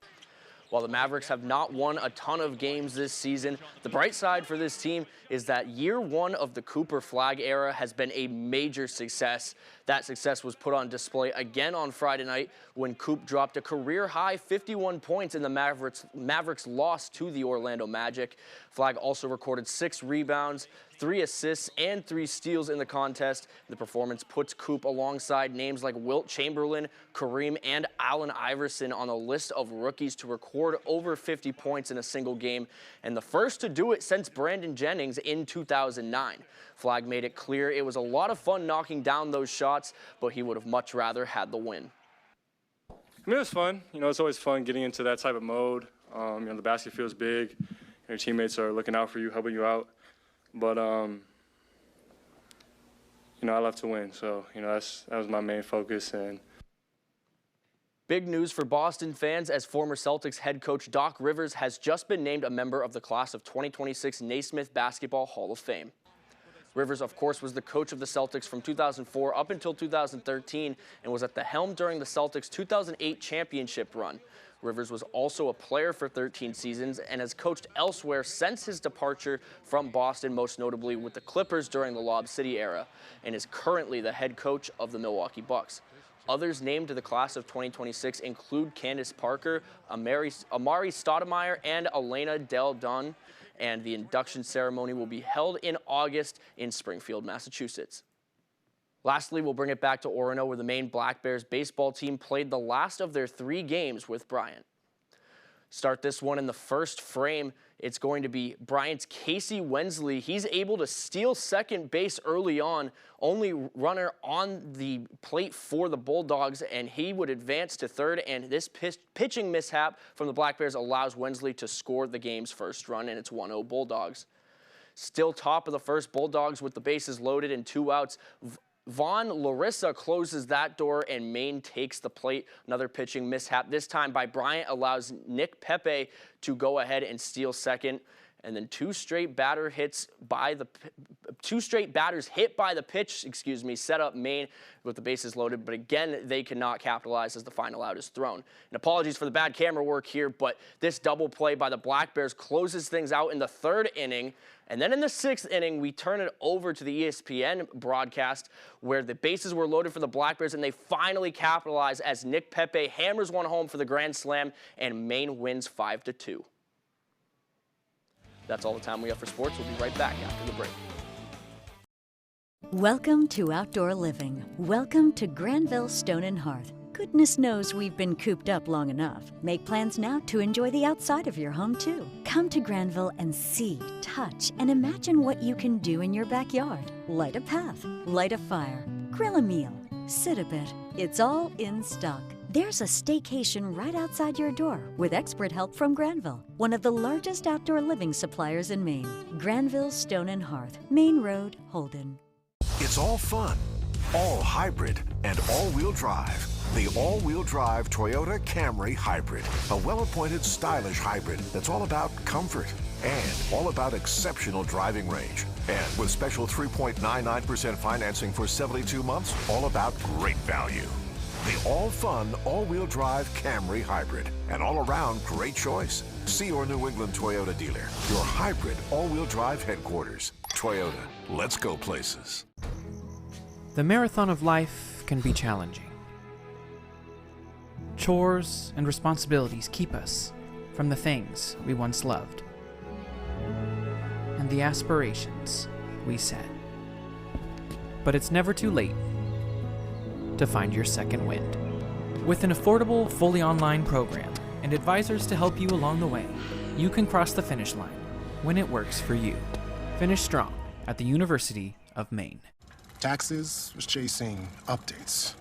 While the Mavericks have not won a ton of games this season, the bright side for this team is that year one of the Cooper Flagg era has been a major success. That success was put on display again on Friday night when Coop dropped a career-high 51 points in the Mavericks' loss to the Orlando Magic. Flagg also recorded 6 rebounds, 3 assists, and 3 steals in the contest. The performance puts Coop alongside names like Wilt Chamberlain, Kareem, and Allen Iverson on a list of rookies to record over 50 points in a single game, and the first to do it since Brandon Jennings in 2009. Flagg made it clear it was a lot of fun knocking down those shots, but he would have much rather had the win. I mean, it was fun. You know, it's always fun getting into that type of mode. You know, the basket feels big. Your teammates are looking out for you, helping you out. But, you know, I love to win. So, you know, that was my main focus. And big news for Boston fans as former Celtics head coach Doc Rivers has just been named a member of the class of 2026 Naismith Basketball Hall of Fame. Rivers, of course, was the coach of the Celtics from 2004 up until 2013 and was at the helm during the Celtics' 2008 championship run. Rivers was also a player for 13 seasons and has coached elsewhere since his departure from Boston, most notably with the Clippers during the Lob City era, and is currently the head coach of the Milwaukee Bucks. Others named to the class of 2026 include Candace Parker, Amari Stoudemire, and Elena Del Dunn, and the induction ceremony will be held in August in Springfield, Massachusetts. Lastly, we'll bring it back to Orono, where the Maine Black Bears baseball team played the last of their 3 games with Bryant. Start this one in the first frame. It's going to be Bryant's Casey Wensley. He's able to steal second base early on, only runner on the plate for the Bulldogs, and he would advance to third, and this pitching mishap from the Black Bears allows Wensley to score the game's first run, and it's 1-0 Bulldogs. Still top of the first, Bulldogs with the bases loaded and 2 outs. Vaughn Larissa closes that door and Maine takes the plate. Another pitching mishap, this time by Bryant, allows Nick Pepe to go ahead and steal second. And then 2 straight batters hit by the pitch, set up Maine with the bases loaded. But again, they cannot capitalize as the final out is thrown. And apologies for the bad camera work here, but this double play by the Black Bears closes things out in the 3rd inning. And then in the 6th inning, we turn it over to the ESPN broadcast where the bases were loaded for the Black Bears, and they finally capitalize as Nick Pepe hammers one home for the grand slam, and Maine wins 5-2. That's all the time we have for sports. We'll be right back after the break. Welcome to outdoor living. Welcome to Granville Stone and Hearth. Goodness knows we've been cooped up long enough. Make plans now to enjoy the outside of your home, too. Come to Granville and see, touch, and imagine what you can do in your backyard. Light a path, light a fire, grill a meal, sit a bit. It's all in stock. There's a staycation right outside your door with expert help from Granville, one of the largest outdoor living suppliers in Maine. Granville Stone and Hearth, Main Road, Holden. It's all fun, all hybrid, and all-wheel drive. The all-wheel drive Toyota Camry Hybrid, a well-appointed, stylish hybrid that's all about comfort and all about exceptional driving range. And with special 3.99% financing for 72 months, all about great value. The all-fun, all-wheel drive Camry Hybrid, an all-around great choice. See your New England Toyota dealer, your hybrid all-wheel drive headquarters. Toyota, let's go places. The marathon of life can be challenging. Chores and responsibilities keep us from the things we once loved and the aspirations we set. But it's never too late to find your second wind. With an affordable, fully online program and advisors to help you along the way, you can cross the finish line when it works for you. Finish strong at the University of Maine. Taxes was chasing updates.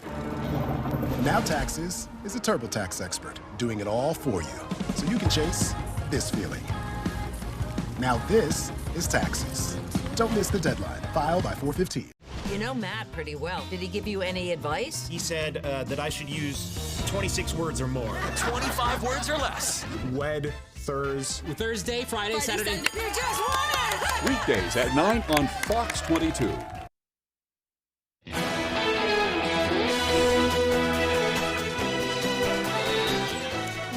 Now Taxes is a TurboTax expert doing it all for you, so you can chase this feeling. Now this is Taxes. Don't miss the deadline. File by 4/15. You know Matt pretty well. Did he give you any advice? He said that I should use 26 words or more. 25 words or less. Wed, Thursday, Friday, Saturday. You just won it! Weekdays at 9 on Fox 22.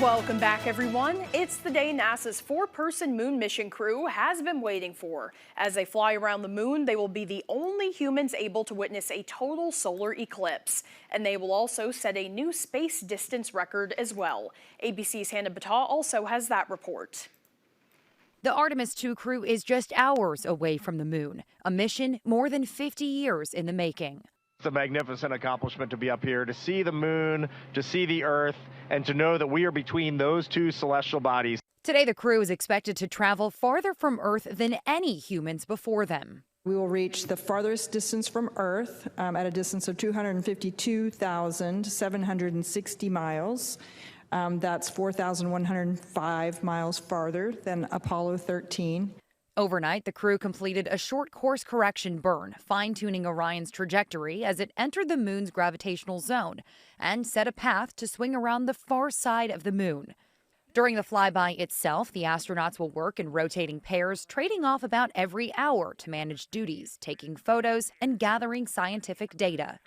Welcome back, everyone. It's the day NASA's 4-person moon mission crew has been waiting for. As they fly around the moon, they will be the only humans able to witness a total solar eclipse. And they will also set a new space distance record as well. ABC's Hannah Battah also has that report. The Artemis 2 crew is just hours away from the moon, a mission more than 50 years in the making. It's a magnificent accomplishment to be up here, to see the moon, to see the Earth, and to know that we are between those two celestial bodies. Today, the crew is expected to travel farther from Earth than any humans before them. We will reach the farthest distance from Earth at a distance of 252,760 miles. That's 4,105 miles farther than Apollo 13. Overnight, the crew completed a short course correction burn, fine-tuning Orion's trajectory as it entered the moon's gravitational zone and set a path to swing around the far side of the moon. During the flyby itself, the astronauts will work in rotating pairs, trading off about every hour to manage duties, taking photos, and gathering scientific data.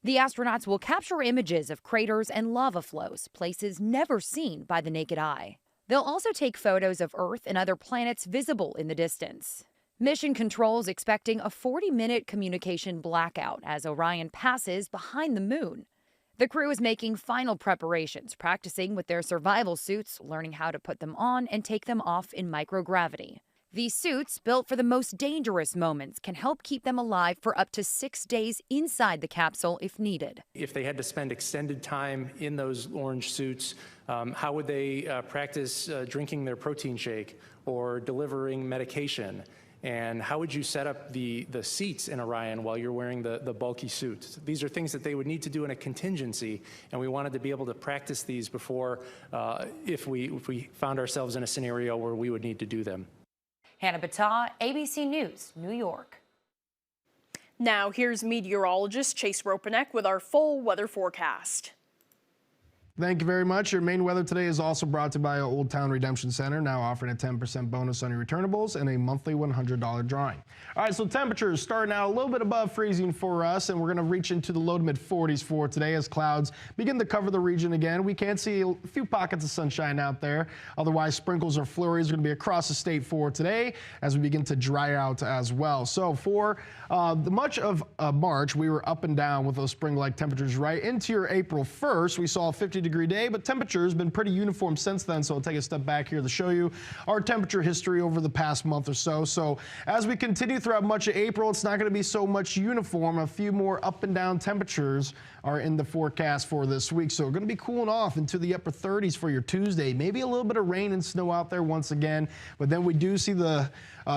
The astronauts will capture images of craters and lava flows, places never seen by the naked eye. They'll also take photos of Earth and other planets visible in the distance. Mission Control's expecting a 40-minute communication blackout as Orion passes behind the moon. The crew is making final preparations, practicing with their survival suits, learning how to put them on and take them off in microgravity. These suits, built for the most dangerous moments, can help keep them alive for up to 6 days inside the capsule if needed. If they had to spend extended time in those orange suits, how would they practice drinking their protein shake or delivering medication? And how would you set up the seats in Orion while you're wearing the bulky suits? These are things that they would need to do in a contingency, and we wanted to be able to practice these before if we found ourselves in a scenario where we would need to do them. Hannah Battah, ABC News, New York. Now here's meteorologist Chase Ropanek with our full weather forecast. Thank you very much. Your main weather today is also brought to you by Old Town Redemption Center, now offering a 10% bonus on your returnables and a monthly $100 drawing. All right, so temperatures starting out a little bit above freezing for us, and we're going to reach into the low to mid 40s for today as clouds begin to cover the region again. We can see a few pockets of sunshine out there. Otherwise, sprinkles or flurries are going to be across the state for today as we begin to dry out as well. So for much of March, we were up and down with those spring-like temperatures right into your April 1st. We saw a 50-degree day, but temperature has been pretty uniform since then, so I'll take a step back here to show you our temperature history over the past month or so. So as we continue throughout much of April, it's not going to be so much uniform. A few more up and down temperatures are in the forecast for this week, so we're going to be cooling off into the upper 30s for your Tuesday. Maybe a little bit of rain and snow out there once again, but then we do see the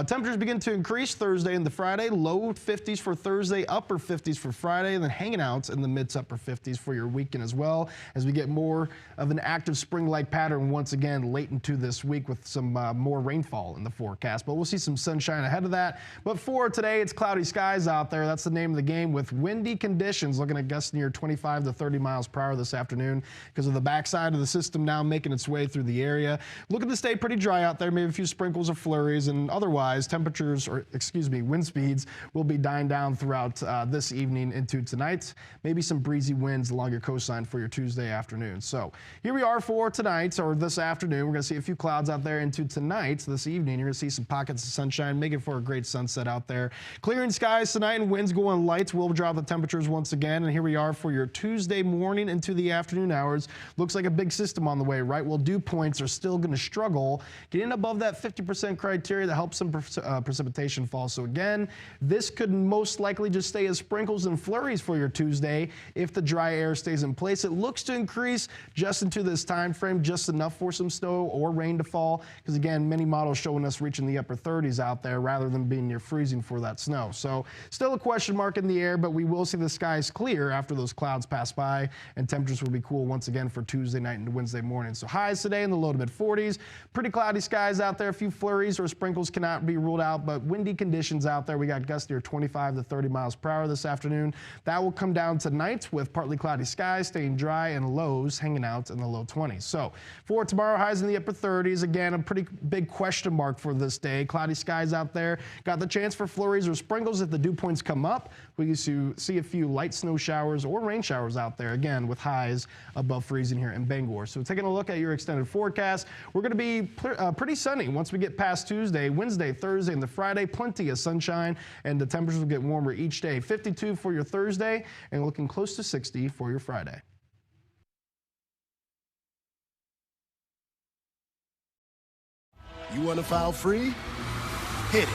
temperatures begin to increase Thursday into Friday. Low 50s for Thursday, upper 50s for Friday, and then hanging out in the mid to upper 50s for your weekend as well as we get more of an active spring-like pattern once again late into this week with some more rainfall in the forecast. But we'll see some sunshine ahead of that. But for today, it's cloudy skies out there. That's the name of the game with windy conditions, looking at gusts near 25 to 30 miles per hour this afternoon because of the backside of the system now making its way through the area. Looking to stay pretty dry out there, maybe a few sprinkles or flurries, and otherwise temperatures, or excuse me, wind speeds will be dying down throughout this evening into tonight. Maybe some breezy winds along your coastline for your Tuesday afternoon. afternoon. So here we are for tonight, or this afternoon. We're going to see a few clouds out there into tonight. This evening, you're going to see some pockets of sunshine, making for a great sunset out there. Clearing skies tonight and winds going light will drop the temperatures once again. And here we are for your Tuesday morning into the afternoon hours. Looks like a big system on the way, right? Well, dew points are still going to struggle getting above that 50% criteria that helps some precipitation fall. So again, this could most likely just stay as sprinkles and flurries for your Tuesday if the dry air stays in place. It looks to increase just into this time frame, just enough for some snow or rain to fall, because again, many models showing us reaching the upper 30s out there rather than being near freezing for that snow. So still a question mark in the air, but we will see the skies clear after those clouds pass by, and temperatures will be cool once again for Tuesday night into Wednesday morning. So highs today in the low to mid 40s. Pretty cloudy skies out there. A few flurries or sprinkles cannot be ruled out, but windy conditions out there. We got gusts near 25 to 30 miles per hour this afternoon. That will come down tonight with partly cloudy skies, staying dry, and lows hanging out in the low 20s. So for tomorrow, highs in the upper 30s. Again, a pretty big question mark for this day. Cloudy skies out there. Got the chance for flurries or sprinkles if the dew points come up. We can see a few light snow showers or rain showers out there, again, with highs above freezing here in Bangor. So taking a look at your extended forecast, we're going to be pretty sunny once we get past Tuesday, Wednesday, Thursday, and the Friday. Plenty of sunshine, and the temperatures will get warmer each day. 52 for your Thursday, and looking close to 60 for your Friday. You want to file free? Hit it.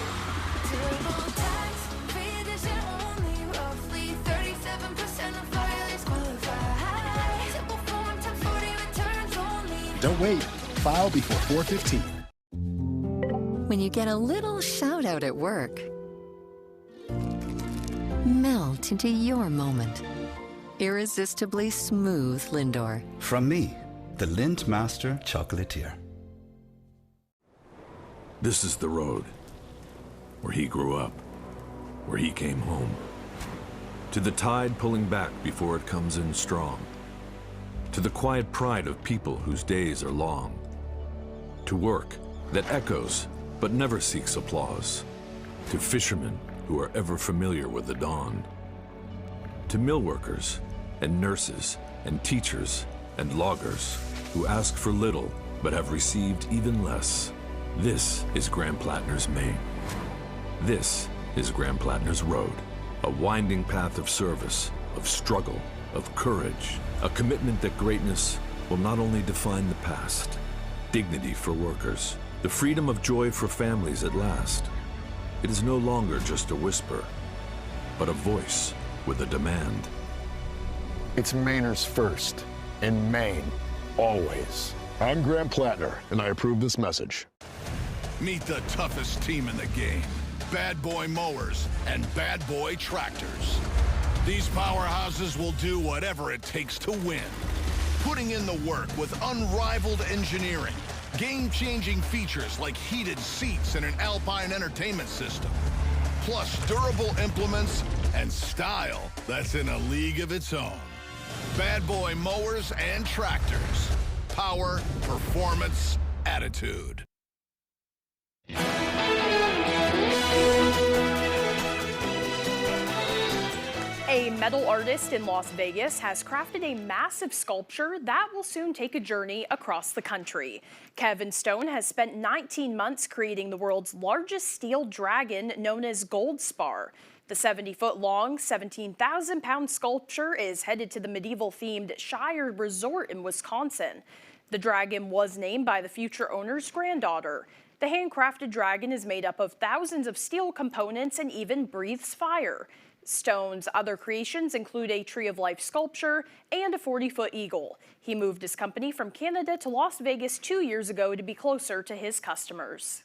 Don't wait. File before 4/15. When you get a little shout out at work, melt into your moment. Irresistibly smooth Lindor. From me, the Lind Master Chocolatier. This is the road where he grew up, where he came home. To the tide pulling back before it comes in strong. To the quiet pride of people whose days are long. To work that echoes but never seeks applause. To fishermen who are ever familiar with the dawn. To mill workers and nurses and teachers and loggers who ask for little but have received even less. This is Grand Platner's Maine. This is Grand Platner's Road, a winding path of service, of struggle, of courage, a commitment that greatness will not only define the past, dignity for workers, the freedom of joy for families at last. It is no longer just a whisper, but a voice with a demand. It's Mainers first, in Maine, always. I'm Graham Plattner, and I approve this message. Meet the toughest team in the game, Bad Boy Mowers and Bad Boy Tractors. These powerhouses will do whatever it takes to win, putting in the work with unrivaled engineering, game-changing features like heated seats and an Alpine entertainment system, plus durable implements and style that's in a league of its own. Bad Boy Mowers and Tractors. Power, performance, attitude. A metal artist in Las Vegas has crafted a massive sculpture that will soon take a journey across the country. Kevin Stone has spent 19 months creating the world's largest steel dragon known as Gold Spar. The 70-foot-long, 17,000-pound sculpture is headed to the medieval-themed Shire Resort in Wisconsin. The dragon was named by the future owner's granddaughter. The handcrafted dragon is made up of thousands of steel components and even breathes fire. Stone's other creations include a Tree of Life sculpture and a 40-foot eagle. He moved his company from Canada to Las Vegas 2 years ago to be closer to his customers.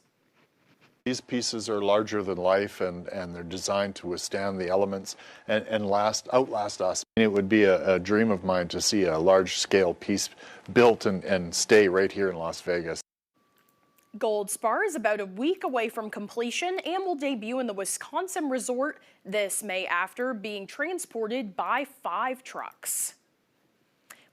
These pieces are larger than life, and they're designed to withstand the elements and outlast us. It would be a dream of mine to see a large-scale piece built and stay right here in Las Vegas. Gold Spar is about a week away from completion and will debut in the Wisconsin resort this May after being transported by 5 trucks.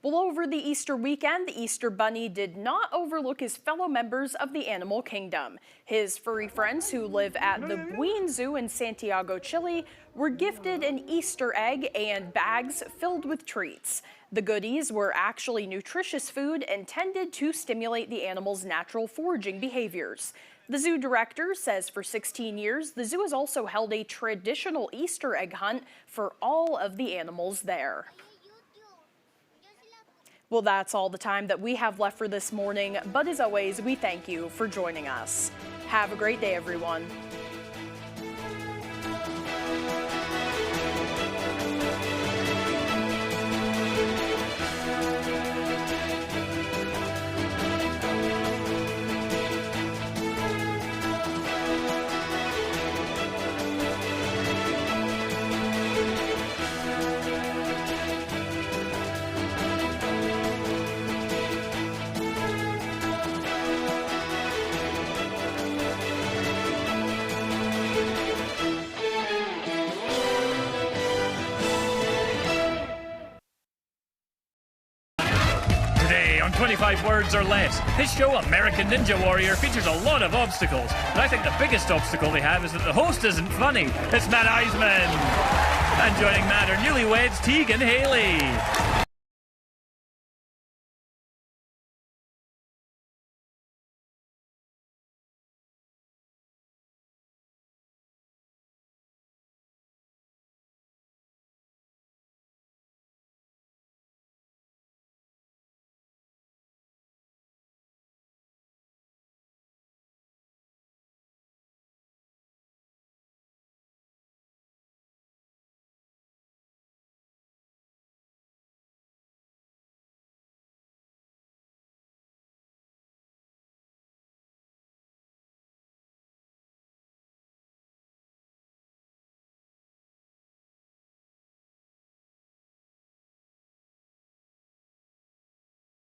Well, over the Easter weekend, the Easter Bunny did not overlook his fellow members of the animal kingdom. His furry friends who live at the Buin Zoo in Santiago, Chile, were gifted an Easter egg and bags filled with treats. The goodies were actually nutritious food intended to stimulate the animals' natural foraging behaviors. The zoo director says for 16 years, the zoo has also held a traditional Easter egg hunt for all of the animals there. Well, that's all the time that we have left for this morning, but as always, we thank you for joining us. Have a great day, everyone. On 25 Words or Less. This show, American Ninja Warrior, features a lot of obstacles, but I think the biggest obstacle they have is that the host isn't funny. It's Matt Eisman. And joining Matt are newlyweds Teague and Haley.